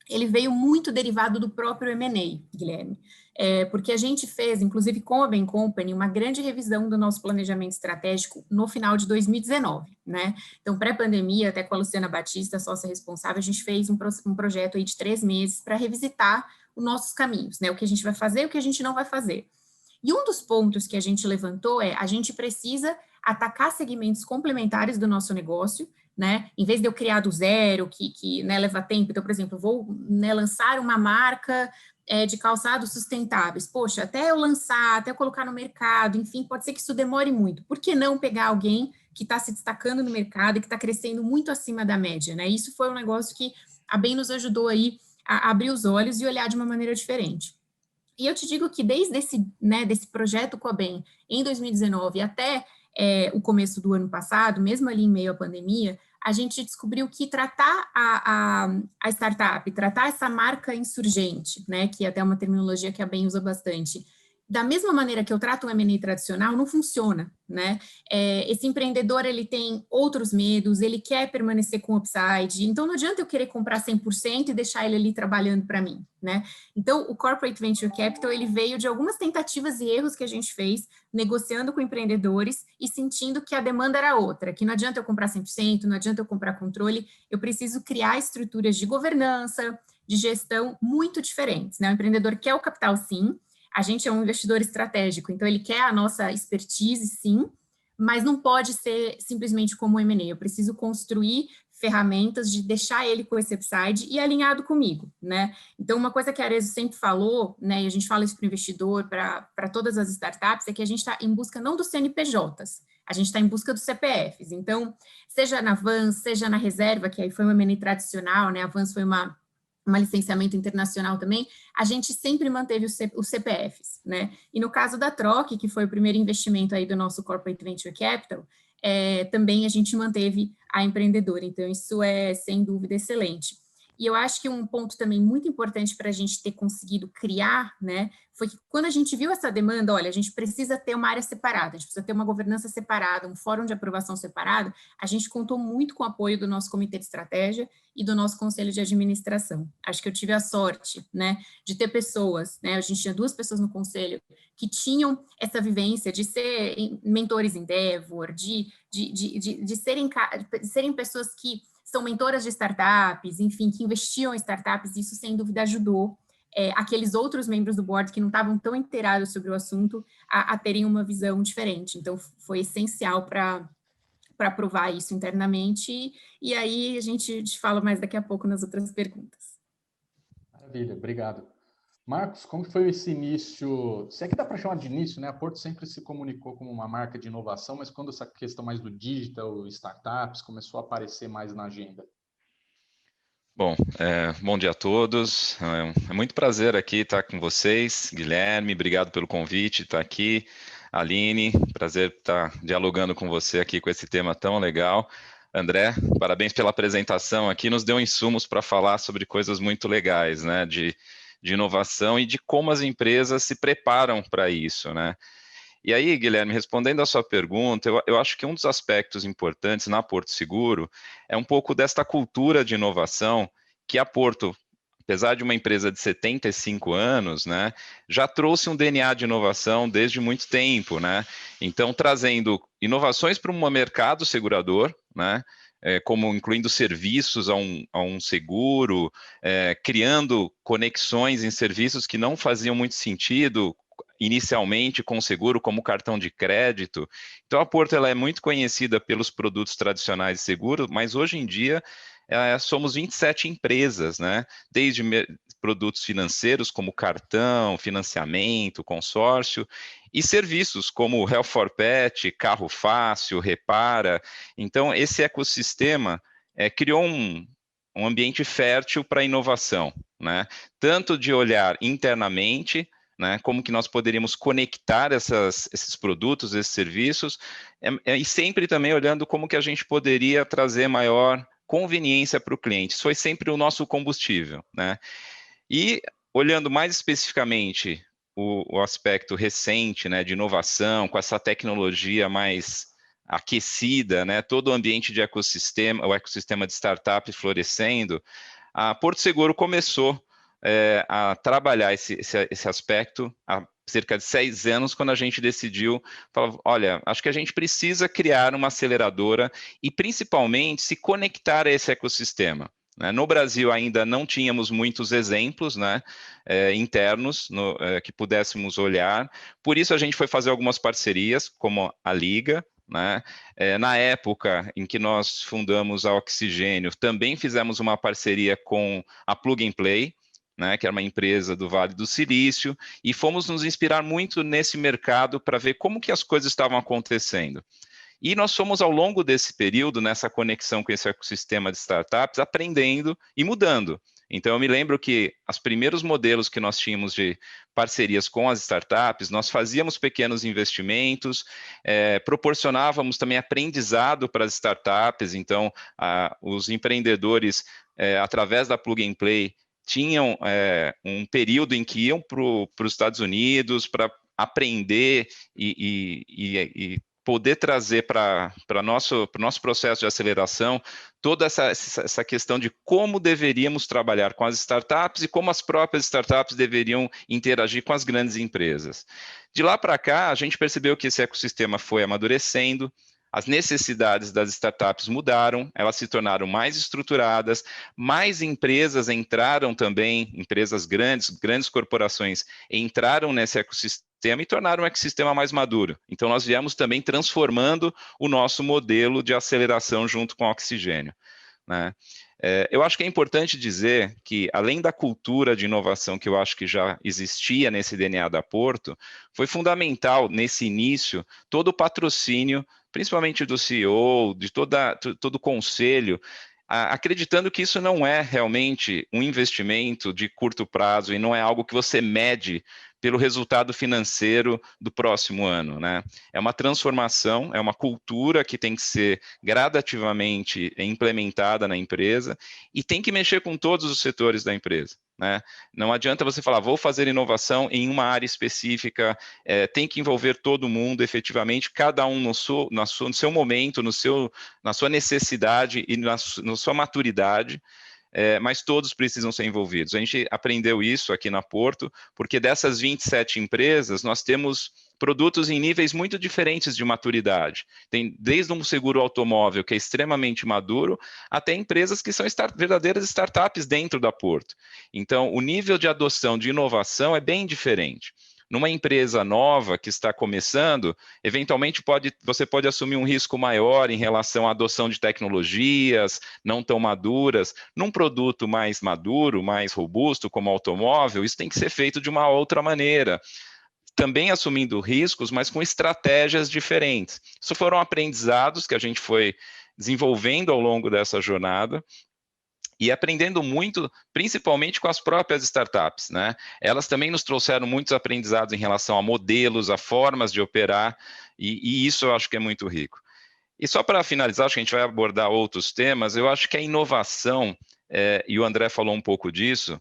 ele veio muito derivado do próprio M&A, Guilherme, porque a gente fez, inclusive com a Bain Company, uma grande revisão do nosso planejamento estratégico no final de 2019, né? Então, pré-pandemia, até com a Luciana Batista, sócia responsável, a gente fez um projeto aí de 3 meses para revisitar os nossos caminhos, né? O que a gente vai fazer e o que a gente não vai fazer. E um dos pontos que a gente levantou a gente precisa atacar segmentos complementares do nosso negócio, né? Em vez de eu criar do zero, que né, leva tempo. Então, por exemplo, eu vou né, lançar uma marca de calçados sustentáveis. Poxa, até eu lançar, até eu colocar no mercado, enfim, pode ser que isso demore muito. Por que não pegar alguém que está se destacando no mercado e que está crescendo muito acima da média, né? Isso foi um negócio que a Bain nos ajudou aí a abrir os olhos e olhar de uma maneira diferente. E eu te digo que desde desse projeto com a Bain, em 2019 até o começo do ano passado, mesmo ali em meio à pandemia, a gente descobriu que tratar a startup, tratar essa marca insurgente, né, que é até uma terminologia que a Bain usa bastante, da mesma maneira que eu trato um M&A tradicional, não funciona, né? Esse empreendedor, ele tem outros medos, ele quer permanecer com upside, então não adianta eu querer comprar 100% e deixar ele ali trabalhando para mim, né? Então, o Corporate Venture Capital, ele veio de algumas tentativas e erros que a gente fez, negociando com empreendedores e sentindo que a demanda era outra, que não adianta eu comprar 100%, não adianta eu comprar controle, eu preciso criar estruturas de governança, de gestão muito diferentes, né? O empreendedor quer o capital, sim, a gente é um investidor estratégico, então ele quer a nossa expertise, sim, mas não pode ser simplesmente como o M&A. Eu preciso construir ferramentas de deixar ele com esse upside e alinhado comigo, né? Então, uma coisa que a Arezzo sempre falou, né, e a gente fala isso para o investidor, para todas as startups, é que a gente está em busca não dos CNPJs, a gente está em busca dos CPFs. Então, seja na Vans, seja na Reserva, que aí foi uma M&A tradicional, né? A Vans foi uma uma licenciamento internacional também, a gente sempre manteve os CPFs, né? E no caso da Troque, que foi o primeiro investimento aí do nosso Corporate Venture Capital, também a gente manteve a empreendedora, então isso é, sem dúvida, excelente. E eu acho que um ponto também muito importante para a gente ter conseguido criar, né, foi que quando a gente viu essa demanda, olha, a gente precisa ter uma área separada, a gente precisa ter uma governança separada, um fórum de aprovação separado, a gente contou muito com o apoio do nosso comitê de estratégia e do nosso conselho de administração. Acho que eu tive a sorte, né, de ter pessoas, né, a gente tinha 2 pessoas no conselho que tinham essa vivência de ser mentores Endeavor, de serem pessoas que são mentoras de startups, enfim, que investiam em startups, isso sem dúvida ajudou aqueles outros membros do board que não estavam tão inteirados sobre o assunto a terem uma visão diferente. Então, foi essencial para aprovar isso internamente, e aí a gente te fala mais daqui a pouco nas outras perguntas. Maravilha, obrigado. Marcos, como foi esse início? Se é que dá para chamar de início, né? A Porto sempre se comunicou como uma marca de inovação, mas quando essa questão mais do digital, startups, começou a aparecer mais na agenda? Bom, bom dia a todos. É muito prazer aqui estar com vocês. Guilherme, obrigado pelo convite, estar aqui. Aline, prazer estar dialogando com você aqui com esse tema tão legal. André, parabéns pela apresentação aqui, nos deu insumos para falar sobre coisas muito legais, né, de inovação e de como as empresas se preparam para isso, né. E aí, Guilherme, respondendo à sua pergunta, eu acho que um dos aspectos importantes na Porto Seguro é um pouco desta cultura de inovação que a Porto, apesar de uma empresa de 75 anos, né, já trouxe um DNA de inovação desde muito tempo, né? Então, trazendo inovações para um mercado segurador, né? Como incluindo serviços a um seguro, criando conexões em serviços que não faziam muito sentido inicialmente com o seguro, como cartão de crédito. Então, a Porto ela é muito conhecida pelos produtos tradicionais de seguro, mas hoje em dia somos 27 empresas, né? Desde produtos financeiros como cartão, financiamento, consórcio, e serviços como Health for Pet, Carro Fácil, Repara. Então, esse ecossistema criou um ambiente fértil para a inovação, né? Tanto de olhar internamente, né, como que nós poderíamos conectar esses produtos, esses serviços, e sempre também olhando como que a gente poderia trazer maior conveniência para o cliente. Isso foi sempre o nosso combustível, né? E olhando mais especificamente o aspecto recente, né, de inovação, com essa tecnologia mais aquecida, né, todo o ambiente de ecossistema, o ecossistema de startup florescendo, a Porto Seguro começou a trabalhar esse aspecto há cerca de 6 anos, quando a gente decidiu, falar, olha, acho que a gente precisa criar uma aceleradora e, principalmente, se conectar a esse ecossistema. No Brasil ainda não tínhamos muitos exemplos, né, internos que pudéssemos olhar, por isso a gente foi fazer algumas parcerias, como a Liga, né? Na época em que nós fundamos a Oxigênio, também fizemos uma parceria com a Plug and Play, né, que era uma empresa do Vale do Silício, e fomos nos inspirar muito nesse mercado para ver como que as coisas estavam acontecendo. E nós fomos, ao longo desse período, nessa conexão com esse ecossistema de startups, aprendendo e mudando. Então, eu me lembro que os primeiros modelos que nós tínhamos de parcerias com as startups, nós fazíamos pequenos investimentos, proporcionávamos também aprendizado para as startups, então, os empreendedores, através da Plug and Play, tinham um período em que iam para os Estados Unidos para aprender e poder trazer para o nosso processo de aceleração toda essa questão de como deveríamos trabalhar com as startups e como as próprias startups deveriam interagir com as grandes empresas. De lá para cá, a gente percebeu que esse ecossistema foi amadurecendo, as necessidades das startups mudaram, elas se tornaram mais estruturadas, mais empresas entraram também, empresas grandes corporações entraram nesse ecossistema e tornaram o ecossistema mais maduro. Então, nós viemos também transformando o nosso modelo de aceleração junto com o Oxigênio, né? Eu acho que é importante dizer que, além da cultura de inovação que eu acho que já existia nesse DNA da Porto, foi fundamental nesse início todo o patrocínio, principalmente do CEO, de todo o conselho, acreditando que isso não é realmente um investimento de curto prazo e não é algo que você mede pelo resultado financeiro do próximo ano, né? É uma transformação, é uma cultura que tem que ser gradativamente implementada na empresa e tem que mexer com todos os setores da empresa, né? Não adianta você falar, vou fazer inovação em uma área específica, tem que envolver todo mundo efetivamente, cada um no seu momento, na sua necessidade e na sua maturidade, mas todos precisam ser envolvidos. A gente aprendeu isso aqui na Porto, porque dessas 27 empresas, nós temos produtos em níveis muito diferentes de maturidade. Tem desde um seguro automóvel, que é extremamente maduro, até empresas que são verdadeiras startups dentro da Porto. Então, o nível de adoção de inovação é bem diferente. Numa empresa nova que está começando, eventualmente você pode assumir um risco maior em relação à adoção de tecnologias não tão maduras. Num produto mais maduro, mais robusto, como automóvel, isso tem que ser feito de uma outra maneira. Também assumindo riscos, mas com estratégias diferentes. Isso foram aprendizados que a gente foi desenvolvendo ao longo dessa jornada, e aprendendo muito, principalmente com as próprias startups, né? Elas também nos trouxeram muitos aprendizados em relação a modelos, a formas de operar, e isso eu acho que é muito rico. E só para finalizar, acho que a gente vai abordar outros temas, eu acho que a inovação, e o André falou um pouco disso,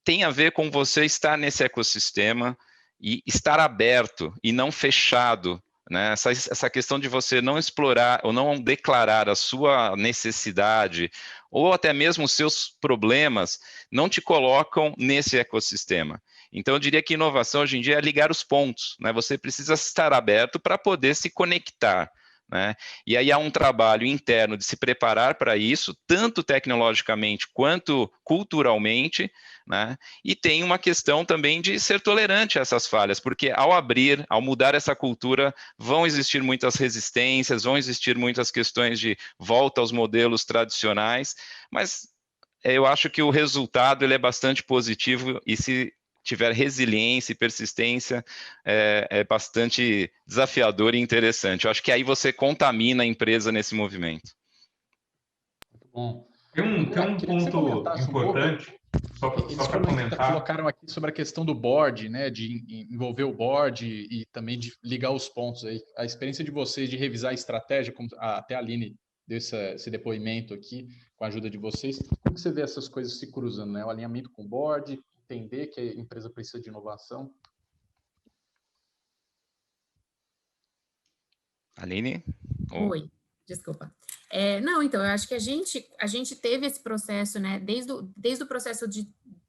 tem a ver com você estar nesse ecossistema e estar aberto e não fechado, né? Essa questão de você não explorar ou não declarar a sua necessidade ou até mesmo os seus problemas não te colocam nesse ecossistema. Então, eu diria que inovação hoje em dia é ligar os pontos, né? Você precisa estar aberto para poder se conectar, né? E aí há um trabalho interno de se preparar para isso, tanto tecnologicamente quanto culturalmente, né? E tem uma questão também de ser tolerante a essas falhas, porque ao mudar essa cultura, vão existir muitas resistências, vão existir muitas questões de volta aos modelos tradicionais, mas eu acho que o resultado ele é bastante positivo e se tiver resiliência e persistência, é bastante desafiador e interessante. Eu acho que aí você contamina a empresa nesse movimento. Muito bom. Tem um ponto importante, só para comentar. Colocaram aqui sobre a questão do board, né, de envolver o board e também de ligar os pontos aí. A experiência de vocês de revisar a estratégia, como até a Aline deu esse depoimento aqui, com a ajuda de vocês, como você vê essas coisas se cruzando, né? O alinhamento com o board, entender que a empresa precisa de inovação. Aline? Oi, desculpa. Não, então, eu acho que a gente teve esse processo, né, desde o processo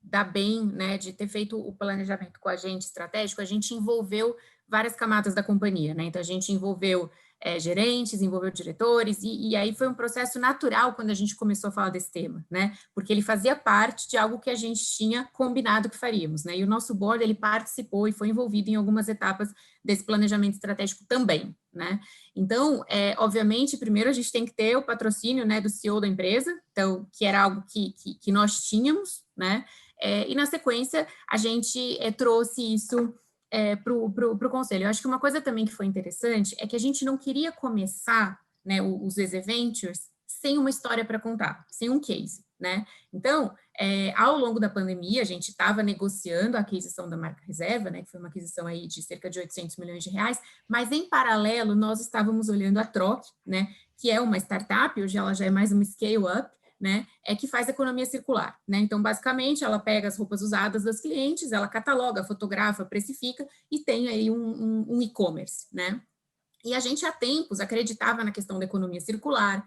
da BEM, né, de ter feito o planejamento com a gente estratégico, a gente envolveu várias camadas da companhia, né, então a gente envolveu gerentes, envolveu diretores, e aí foi um processo natural quando a gente começou a falar desse tema, né, porque ele fazia parte de algo que a gente tinha combinado que faríamos, né, e o nosso board, ele participou e foi envolvido em algumas etapas desse planejamento estratégico também, né. Então, obviamente, primeiro a gente tem que ter o patrocínio, né, do CEO da empresa, então, que era algo que nós tínhamos, né, e na sequência a gente trouxe isso para o conselho. Eu acho que uma coisa também que foi interessante é que a gente não queria começar, né, os Exeventures sem uma história para contar, sem um case, né? Então, ao longo da pandemia, a gente estava negociando a aquisição da marca Reserva, né, que foi uma aquisição aí de cerca de 800 milhões de reais, mas em paralelo nós estávamos olhando a Troc, né, que é uma startup, hoje ela já é mais uma scale-up, né, que faz economia circular, né, então basicamente ela pega as roupas usadas das clientes, ela cataloga, fotografa, precifica e tem aí um e-commerce, né, e a gente há tempos acreditava na questão da economia circular,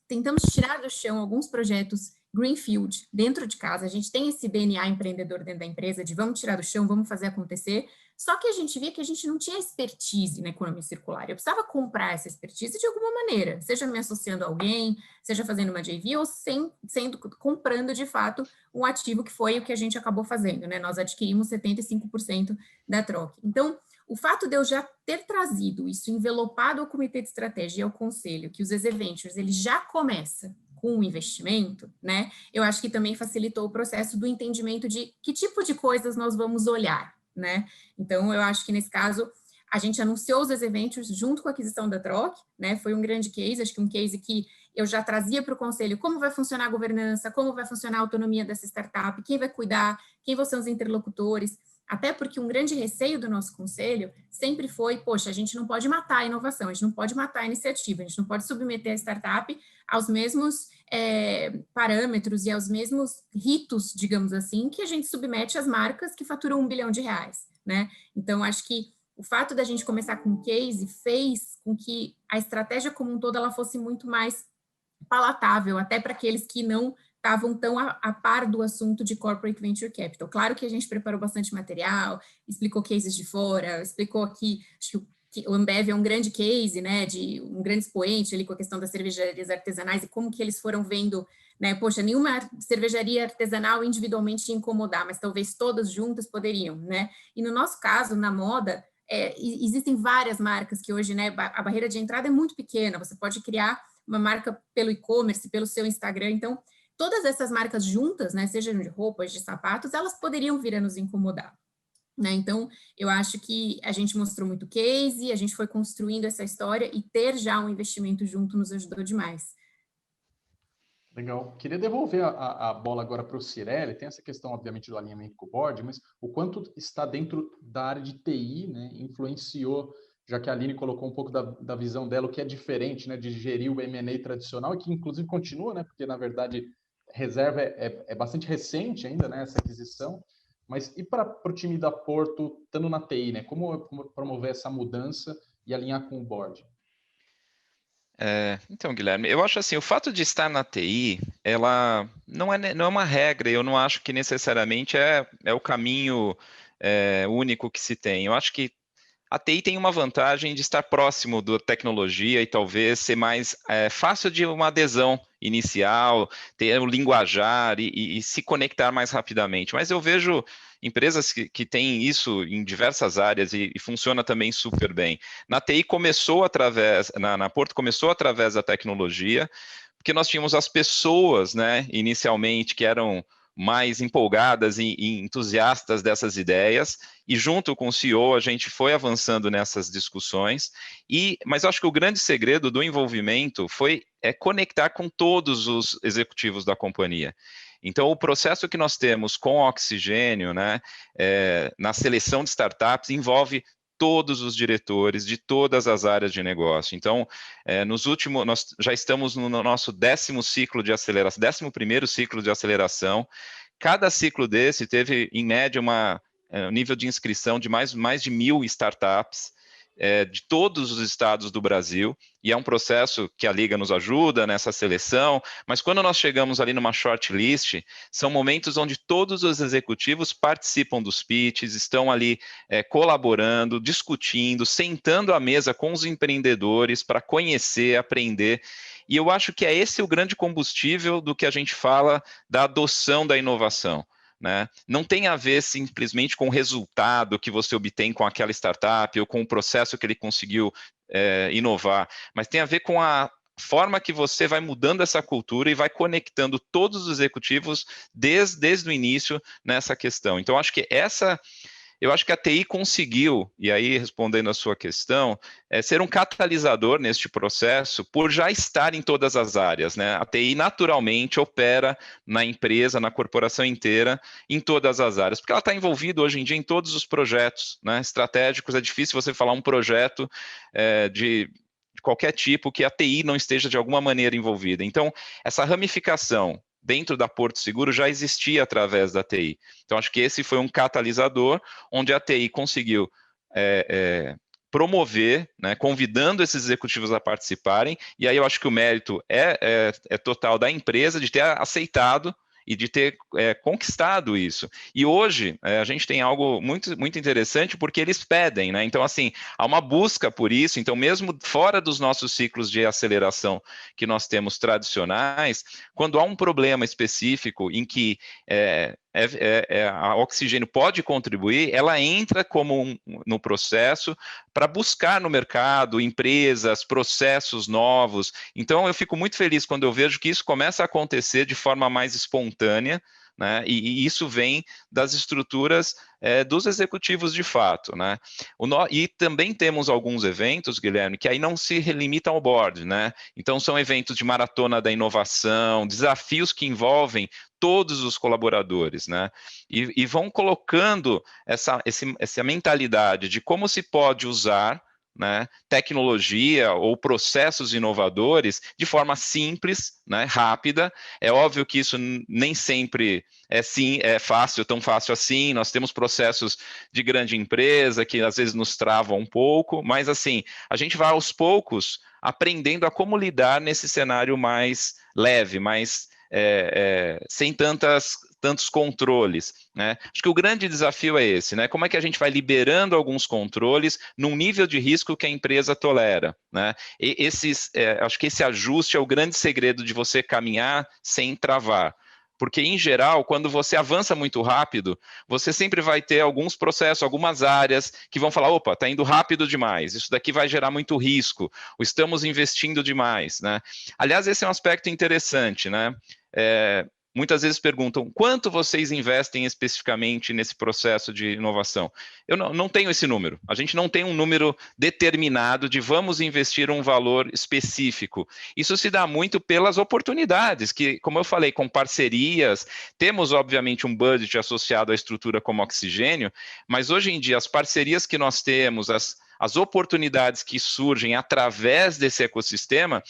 tentamos tirar do chão alguns projetos greenfield dentro de casa, a gente tem esse DNA empreendedor dentro da empresa de vamos tirar do chão, vamos fazer acontecer, só que a gente via que a gente não tinha expertise na economia circular, eu precisava comprar essa expertise de alguma maneira, seja me associando a alguém, seja fazendo uma JV ou comprando de fato um ativo que foi o que a gente acabou fazendo, né? Nós adquirimos 75% da Troc. Então, o fato de eu já ter trazido isso envelopado ao comitê de estratégia e ao conselho, que os Exeventures, ele já começa com o investimento, né? Eu acho que também facilitou o processo do entendimento de que tipo de coisas nós vamos olhar, né? Então, eu acho que nesse caso, a gente anunciou os Ventures junto com a aquisição da Troc, né? Foi um grande case, acho que um case que eu já trazia para o conselho como vai funcionar a governança, como vai funcionar a autonomia dessa startup, quem vai cuidar, quem vão ser os interlocutores, até porque um grande receio do nosso conselho sempre foi, poxa, a gente não pode matar a inovação, a gente não pode matar a iniciativa, a gente não pode submeter a startup aos mesmos parâmetros e aos mesmos ritos, digamos assim, que a gente submete às marcas que faturam R$1 bilhão, né? Então, acho que o fato da gente começar com case fez com que a estratégia como um todo ela fosse muito mais palatável, até para aqueles que não estavam tão a par do assunto de Corporate Venture Capital. Claro que a gente preparou bastante material, explicou cases de fora, explicou aqui, acho que o Ambev é um grande case, né, de um grande expoente ali com a questão das cervejarias artesanais e como que eles foram vendo, né, poxa, nenhuma cervejaria artesanal individualmente ia incomodar, mas talvez todas juntas poderiam, né, e no nosso caso, na moda, existem várias marcas que hoje, né, a barreira de entrada é muito pequena, você pode criar uma marca pelo e-commerce, pelo seu Instagram, então todas essas marcas juntas, né, sejam de roupas, de sapatos, elas poderiam vir a nos incomodar, né? Então, eu acho que a gente mostrou muito case, a gente foi construindo essa história e ter já um investimento junto nos ajudou demais. Legal. Queria devolver a bola agora para o Cirelli. Tem essa questão, obviamente, do alinhamento com o board, mas o quanto está dentro da área de TI, né, influenciou, já que a Aline colocou um pouco da visão dela, o que é diferente, né, de gerir o M&A tradicional, e que inclusive continua, né, porque na verdade reserva é bastante recente ainda, né, essa aquisição. Mas e para o time da Porto, estando na TI, né, como promover essa mudança e alinhar com o board? Então, Guilherme, eu acho assim, o fato de estar na TI, ela não é uma regra, eu não acho que necessariamente é o caminho único que se tem. Eu acho que a TI tem uma vantagem de estar próximo da tecnologia e talvez ser mais fácil de uma adesão inicial, ter o linguajar e se conectar mais rapidamente. Mas eu vejo empresas que têm isso em diversas áreas e funciona também super bem. Na TI começou através, na Porto começou através da tecnologia, porque nós tínhamos as pessoas, né, inicialmente, que eram mais empolgadas e entusiastas dessas ideias, e junto com o CEO a gente foi avançando nessas discussões, mas eu acho que o grande segredo do envolvimento foi conectar com todos os executivos da companhia. Então, o processo que nós temos com o Oxigênio, né, na seleção de startups, envolve todos os diretores de todas as áreas de negócio. Então, nós já estamos no nosso 10º ciclo de aceleração, 11º ciclo de aceleração. Cada ciclo desse teve, em média, um nível de inscrição de mais de 1.000 startups, de todos os estados do Brasil, e é um processo que a Liga nos ajuda nessa seleção, mas quando nós chegamos ali numa shortlist, são momentos onde todos os executivos participam dos pitches, estão ali colaborando, discutindo, sentando à mesa com os empreendedores para conhecer, aprender, e eu acho que é esse o grande combustível do que a gente fala da adoção da inovação. Né? Não tem a ver simplesmente com o resultado que você obtém com aquela startup ou com o processo que ele conseguiu inovar, mas tem a ver com a forma que você vai mudando essa cultura e vai conectando todos os executivos desde o início nessa questão. Então, eu acho que a TI conseguiu, e aí respondendo a sua questão, ser um catalisador neste processo por já estar em todas as áreas, né? A TI naturalmente opera na empresa, na corporação inteira, em todas as áreas, porque ela está envolvida hoje em dia em todos os projetos, né, estratégicos. É difícil você falar um projeto de qualquer tipo que a TI não esteja de alguma maneira envolvida. Então, essa ramificação dentro da Porto Seguro já existia através da TI. Então, acho que esse foi um catalisador onde a TI conseguiu promover, né, convidando esses executivos a participarem, e aí eu acho que o mérito é total da empresa de ter aceitado e de ter conquistado isso. E hoje a gente tem algo muito, muito interessante porque eles pedem, né? Então, assim, há uma busca por isso. Então, mesmo fora dos nossos ciclos de aceleração que nós temos tradicionais, quando há um problema específico em que a Oxigênio pode contribuir, ela entra no processo para buscar no mercado empresas, processos novos. Então, eu fico muito feliz quando eu vejo que isso começa a acontecer de forma mais espontânea, né? E isso vem das estruturas dos executivos de fato, né? E também temos alguns eventos, Guilherme, que aí não se limitam ao board, né? Então são eventos de maratona da inovação, desafios que envolvem todos os colaboradores, né? E vão colocando essa mentalidade de como se pode usar, né, tecnologia ou processos inovadores de forma simples, né, rápida. É óbvio que isso nem sempre é fácil, tão fácil assim. Nós temos processos de grande empresa que às vezes nos travam um pouco, mas assim, a gente vai aos poucos aprendendo a como lidar nesse cenário mais leve, mais sem tantos controles, né? Acho que o grande desafio é esse, né? Como é que a gente vai liberando alguns controles num nível de risco que a empresa tolera, né? Acho que esse ajuste é o grande segredo de você caminhar sem travar. Porque, em geral, quando você avança muito rápido, você sempre vai ter alguns processos, algumas áreas que vão falar, opa, está indo rápido demais, isso daqui vai gerar muito risco, ou estamos investindo demais, né? Aliás, esse é um aspecto interessante, né? Muitas vezes perguntam, quanto vocês investem especificamente nesse processo de inovação? Eu não tenho esse número. A gente não tem um número determinado de vamos investir um valor específico. Isso se dá muito pelas oportunidades, que, como eu falei, com parcerias, temos, obviamente, um budget associado à estrutura como oxigênio, mas hoje em dia as parcerias que nós temos, as oportunidades que surgem através desse ecossistema,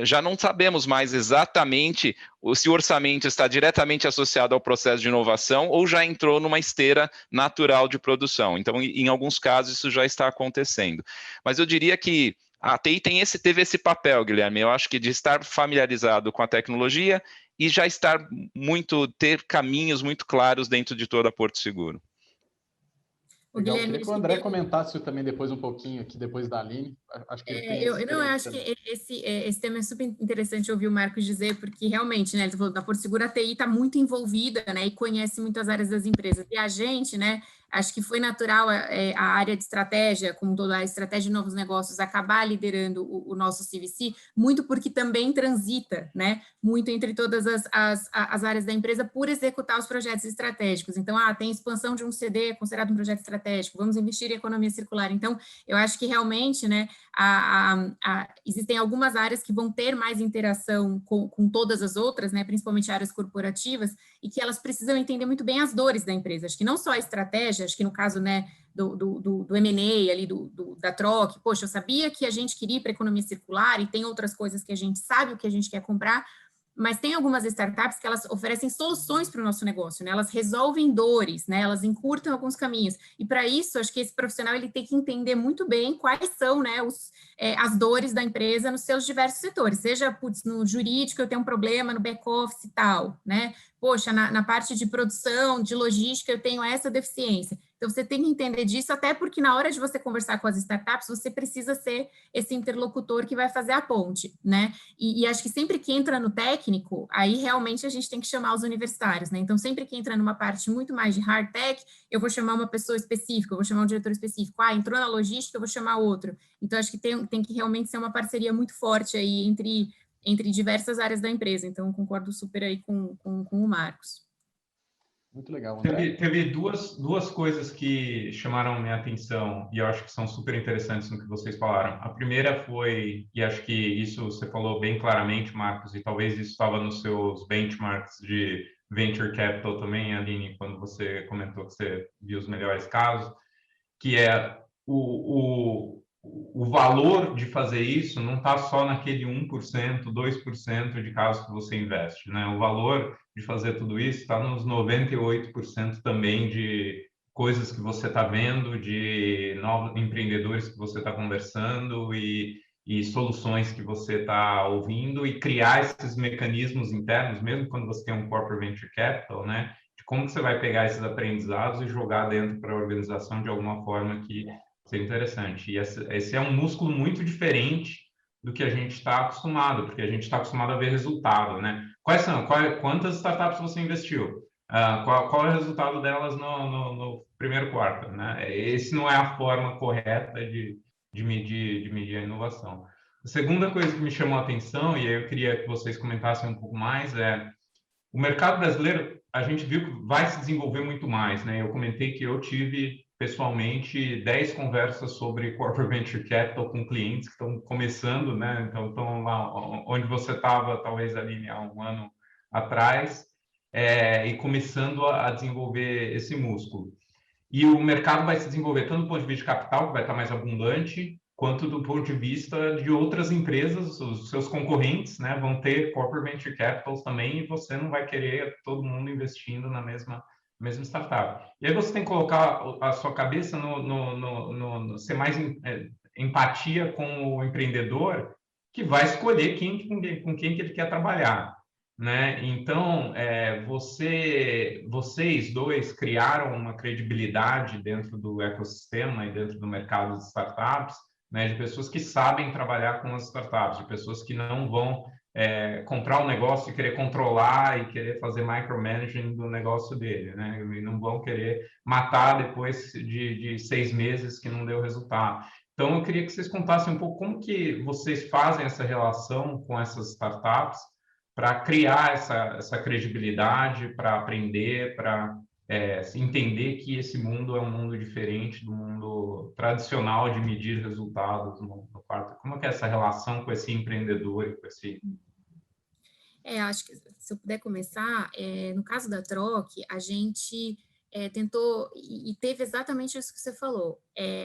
já não sabemos mais exatamente se o orçamento está diretamente associado ao processo de inovação ou já entrou numa esteira natural de produção. Então, em alguns casos, isso já está acontecendo. Mas eu diria que a TI teve esse papel, Guilherme, eu acho que de estar familiarizado com a tecnologia e já ter caminhos muito claros dentro de toda Porto Seguro. Legal, eu queria que o André comentasse também depois um pouquinho aqui, depois da Aline. Acho que ele tem eu acho que esse tema é super interessante ouvir o Marcos dizer, porque realmente, né, ele falou da Porto Seguro, a TI está muito envolvida, né, e conhece muitas áreas das empresas. E a gente, né, acho que foi natural a área de estratégia, como toda a estratégia de novos negócios, acabar liderando o nosso CVC, muito porque também transita, né, muito entre todas as áreas da empresa por executar os projetos estratégicos. Então, tem expansão de um CD considerado um projeto estratégico, vamos investir em economia circular. Então, eu acho que realmente, né, existem algumas áreas que vão ter mais interação com todas as outras, né, principalmente áreas corporativas, e que elas precisam entender muito bem as dores da empresa. Acho que não só a estratégia, acho que no caso, né, do M&A ali, da troca, poxa, eu sabia que a gente queria ir para a economia circular e tem outras coisas que a gente sabe o que a gente quer comprar, mas tem algumas startups que elas oferecem soluções para o nosso negócio, né? Elas resolvem dores, né? Elas encurtam alguns caminhos. E para isso, acho que esse profissional ele tem que entender muito bem quais são, né, as dores da empresa nos seus diversos setores. Seja, putz, no jurídico eu tenho um problema, no back-office e tal, né? Poxa, na parte de produção, de logística, eu tenho essa deficiência. Então, você tem que entender disso, até porque na hora de você conversar com as startups, você precisa ser esse interlocutor que vai fazer a ponte, né? E acho que sempre que entra no técnico, aí realmente a gente tem que chamar os universitários, né? Então, sempre que entra numa parte muito mais de hard tech, eu vou chamar uma pessoa específica, eu vou chamar um diretor específico. Entrou na logística, eu vou chamar outro. Então, acho que tem que realmente ser uma parceria muito forte aí entre diversas áreas da empresa. Então, concordo super aí com o Marcos. Muito legal, André. Teve duas coisas que chamaram minha atenção e eu acho que são super interessantes no que vocês falaram. A primeira foi, e acho que isso você falou bem claramente, Marcos, e talvez isso estava nos seus benchmarks de Venture Capital também, Aline, quando você comentou que você viu os melhores casos, que é o valor de fazer isso não está só naquele 1%, 2% de casos que você investe, né? O valor de fazer tudo isso está nos 98% também de coisas que você está vendo, de novos empreendedores que você está conversando e soluções que você está ouvindo e criar esses mecanismos internos, mesmo quando você tem um corporate venture capital, né? De como que você vai pegar esses aprendizados e jogar dentro para a organização de alguma forma que seja interessante. E esse é um músculo muito diferente do que a gente está acostumado, porque a gente está acostumado a ver resultado, né? Quantas startups você investiu? Qual é o resultado delas no primeiro quarto, né? Esse não é a forma correta de medir a inovação. A segunda coisa que me chamou a atenção, e aí eu queria que vocês comentassem um pouco mais, o mercado brasileiro a gente viu que vai se desenvolver muito mais, né? Eu comentei que eu tive pessoalmente 10 conversas sobre corporate venture capital com clientes que estão começando, né? Então estão lá onde você estava, talvez ali há um ano atrás, e começando a desenvolver esse músculo. E o mercado vai se desenvolver tanto do ponto de vista de capital, que vai estar mais abundante, quanto do ponto de vista de outras empresas, os seus concorrentes, né, vão ter corporate venture capitals também, e você não vai querer todo mundo investindo na mesma startup. E aí você tem que colocar a sua cabeça no ser mais empatia com o empreendedor, que vai escolher com quem que ele quer trabalhar, né? Então, vocês dois criaram uma credibilidade dentro do ecossistema e dentro do mercado de startups, né? De pessoas que sabem trabalhar com as startups, de pessoas que não vão comprar um negócio e querer controlar e querer fazer micromanaging do negócio dele, né? E não vão querer matar depois de 6 meses que não deu resultado. Então, eu queria que vocês contassem um pouco como que vocês fazem essa relação com essas startups para criar essa credibilidade, para aprender, para entender que esse mundo é um mundo diferente do mundo tradicional de medir resultados no quarto. Como é que é essa relação com esse empreendedor e com esse... Acho que se eu puder começar, no caso da Troc, a gente tentou e teve exatamente isso que você falou.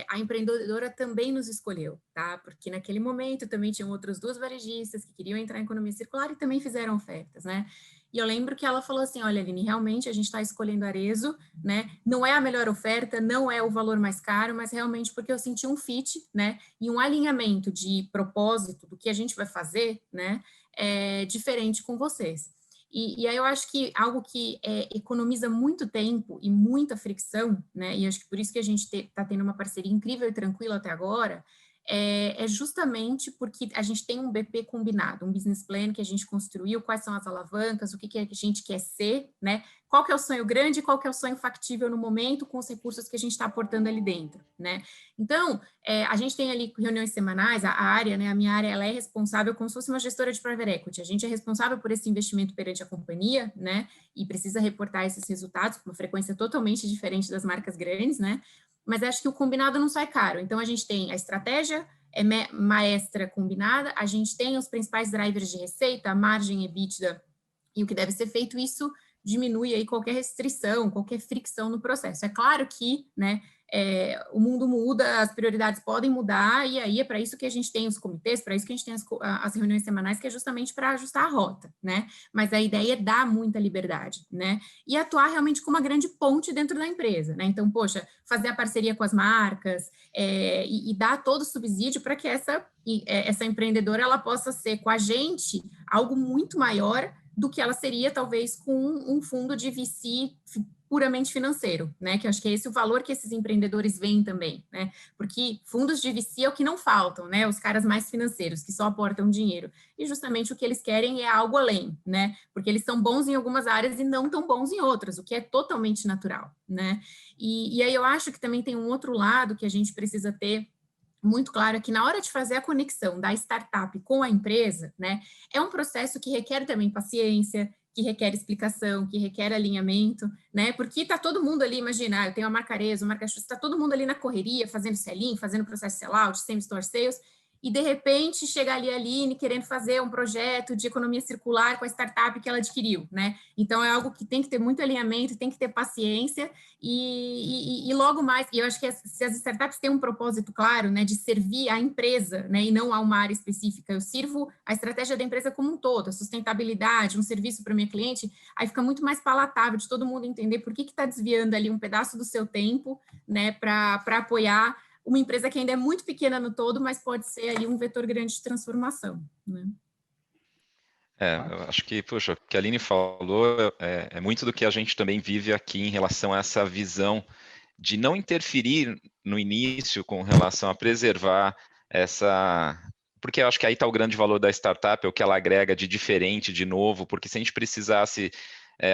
A empreendedora também nos escolheu, tá? Porque naquele momento também tinham outras 2 varejistas que queriam entrar em economia circular e também fizeram ofertas, né? E eu lembro que ela falou assim, olha, Aline, realmente a gente está escolhendo Arezzo, né? Não é a melhor oferta, não é o valor mais caro, mas realmente porque eu senti um fit, né? E um alinhamento de propósito do que a gente vai fazer, né? Diferente com vocês. E aí eu acho que algo que economiza muito tempo e muita fricção, né? E acho que por isso que a gente está tendo uma parceria incrível e tranquila até agora, justamente porque a gente tem um BP combinado, um business plan que a gente construiu, quais são as alavancas, o que a gente quer ser, né? Qual que é o sonho grande, qual que é o sonho factível no momento com os recursos que a gente está aportando ali dentro, né? Então, a gente tem ali reuniões semanais, a área, né? A minha área, ela é responsável como se fosse uma gestora de private equity, a gente é responsável por esse investimento perante a companhia, né? E precisa reportar esses resultados com uma frequência totalmente diferente das marcas grandes, né? Mas acho que o combinado não sai caro. Então, a gente tem a estratégia maestra combinada, a gente tem os principais drivers de receita, a margem, EBITDA e o que deve ser feito, isso diminui aí qualquer restrição, qualquer fricção no processo. É claro que, né, o mundo muda, as prioridades podem mudar, e aí é para isso que a gente tem os comitês, para isso que a gente tem as reuniões semanais, que é justamente para ajustar a rota, né? Mas a ideia é dar muita liberdade, né? E atuar realmente como uma grande ponte dentro da empresa, né? Então, poxa, fazer a parceria com as marcas e dar todo o subsídio para que essa empreendedora ela possa ser com a gente algo muito maior do que ela seria, talvez, com um fundo de VC puramente financeiro, né? Que eu acho que é esse o valor que esses empreendedores veem também, né? Porque fundos de VC é o que não faltam, né? Os caras mais financeiros, que só aportam dinheiro. E justamente o que eles querem é algo além, né? Porque eles são bons em algumas áreas e não tão bons em outras, o que é totalmente natural, né? E aí eu acho que também tem um outro lado que a gente precisa ter muito claro é que na hora de fazer a conexão da startup com a empresa, né, é um processo que requer também paciência, que requer explicação, que requer alinhamento, né, porque está todo mundo ali, imagina, eu tenho a marca Arezzo, a marca Xuxa, está todo mundo ali na correria, fazendo sell-in, fazendo processo sell-out, same-store sales, e de repente chega ali a Aline querendo fazer um projeto de economia circular com a startup que ela adquiriu, né? Então é algo que tem que ter muito alinhamento, tem que ter paciência e logo mais, e eu acho que se as startups têm um propósito claro, né, de servir a empresa, né, e não a uma área específica, eu sirvo a estratégia da empresa como um todo, a sustentabilidade, um serviço para o meu cliente, aí fica muito mais palatável de todo mundo entender por que está desviando ali um pedaço do seu tempo, né, para apoiar uma empresa que ainda é muito pequena no todo, mas pode ser aí um vetor grande de transformação, né? Eu acho que, puxa, o que a Aline falou é muito do que a gente também vive aqui em relação a essa visão de não interferir no início com relação a preservar essa... Porque eu acho que aí está o grande valor da startup, é o que ela agrega de diferente, de novo, porque se a gente precisasse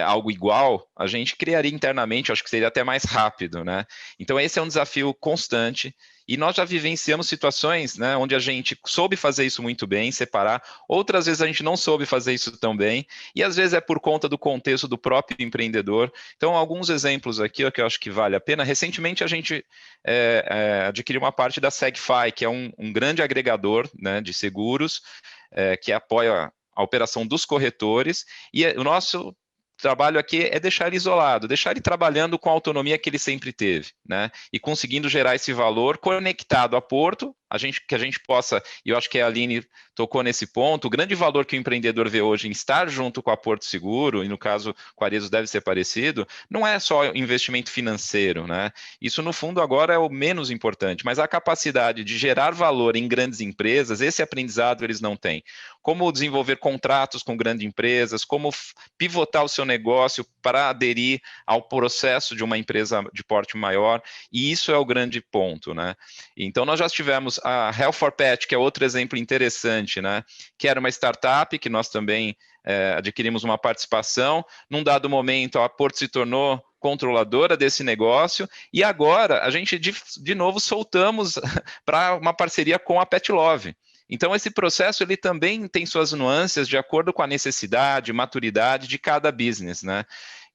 algo igual, a gente criaria internamente, acho que seria até mais rápido, né? Então esse é um desafio constante, e nós já vivenciamos situações, né, onde a gente soube fazer isso muito bem, separar, outras vezes a gente não soube fazer isso tão bem, e às vezes é por conta do contexto do próprio empreendedor. Então, alguns exemplos aqui, ó, que eu acho que vale a pena. Recentemente a gente adquiriu uma parte da SegFi, que é um grande agregador, né, de seguros, que apoia a operação dos corretores, e o nosso trabalho aqui é deixar ele isolado, deixar ele trabalhando com a autonomia que ele sempre teve, né? E conseguindo gerar esse valor conectado a Porto, que a gente possa, e eu acho que a Aline tocou nesse ponto, o grande valor que o empreendedor vê hoje em estar junto com a Porto Seguro, e no caso com a Arezzo deve ser parecido, não é só investimento financeiro, né? Isso no fundo agora é o menos importante, mas a capacidade de gerar valor em grandes empresas, esse aprendizado eles não têm. Como desenvolver contratos com grandes empresas, como pivotar o seu negócio para aderir ao processo de uma empresa de porte maior, e isso é o grande ponto, né? Então nós já tivemos a Health for Pet, que é outro exemplo interessante, né? Que era uma startup que nós também adquirimos uma participação. Num dado momento, a Porto se tornou controladora desse negócio, e agora a gente de novo soltamos para uma parceria com a Pet Love. Então, esse processo ele também tem suas nuances de acordo com a necessidade, maturidade de cada business, né?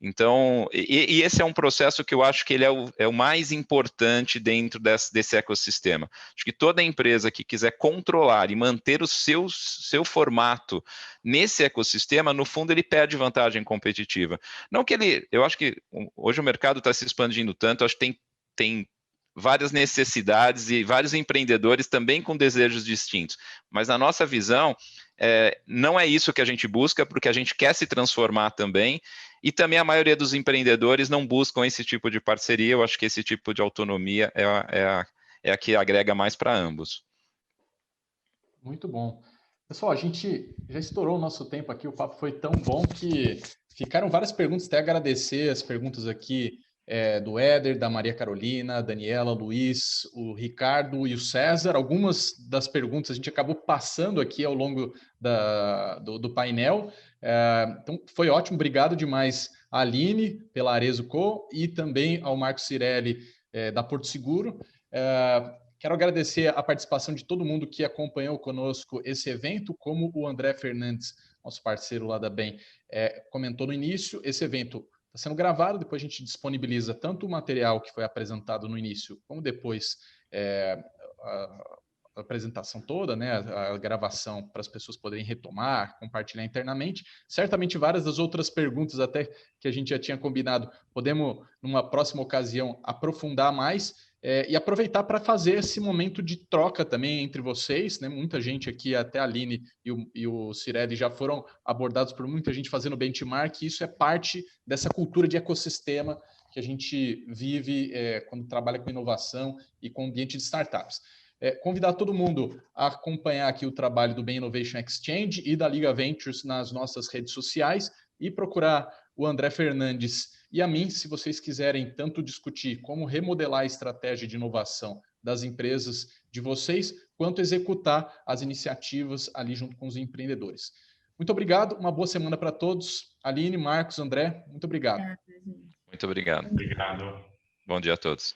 Então, e esse é um processo que eu acho que ele é o mais importante dentro desse ecossistema. Acho que toda empresa que quiser controlar e manter o seu formato nesse ecossistema, no fundo, ele perde vantagem competitiva. Não que eu acho que hoje o mercado está se expandindo tanto, acho que tem várias necessidades e vários empreendedores também com desejos distintos. Mas na nossa visão, não é isso que a gente busca, porque a gente quer se transformar também, e também a maioria dos empreendedores não buscam esse tipo de parceria. Eu acho que esse tipo de autonomia é a que agrega mais para ambos. Muito bom. Pessoal, a gente já estourou o nosso tempo aqui, o papo foi tão bom que ficaram várias perguntas, até agradecer as perguntas aqui do Éder, da Maria Carolina, Daniela, Luiz, o Ricardo e o César. Algumas das perguntas a gente acabou passando aqui ao longo do painel. Então, foi ótimo. Obrigado demais à Aline, pela Arezzo Co, e também ao Marco Cirelli, da Porto Seguro. Quero agradecer a participação de todo mundo que acompanhou conosco esse evento, como o André Fernandes, nosso parceiro lá da BEM, comentou no início. Esse evento está sendo gravado, depois a gente disponibiliza tanto o material que foi apresentado no início, como depois a apresentação toda, né, a gravação para as pessoas poderem retomar, compartilhar internamente. Certamente várias das outras perguntas até que a gente já tinha combinado, podemos, numa próxima ocasião, aprofundar mais e aproveitar para fazer esse momento de troca também entre vocês, né? Muita gente aqui, até a Aline e o Cirelli já foram abordados por muita gente fazendo benchmark, e isso é parte dessa cultura de ecossistema que a gente vive quando trabalha com inovação e com ambiente de startups. Convidar todo mundo a acompanhar aqui o trabalho do BEM Innovation Exchange e da Liga Ventures nas nossas redes sociais, e procurar o André Fernandes e a mim, se vocês quiserem tanto discutir como remodelar a estratégia de inovação das empresas de vocês, quanto executar as iniciativas ali junto com os empreendedores. Muito obrigado, uma boa semana para todos. Aline, Marcos, André, muito obrigado. Muito obrigado. Obrigado. Bom dia a todos.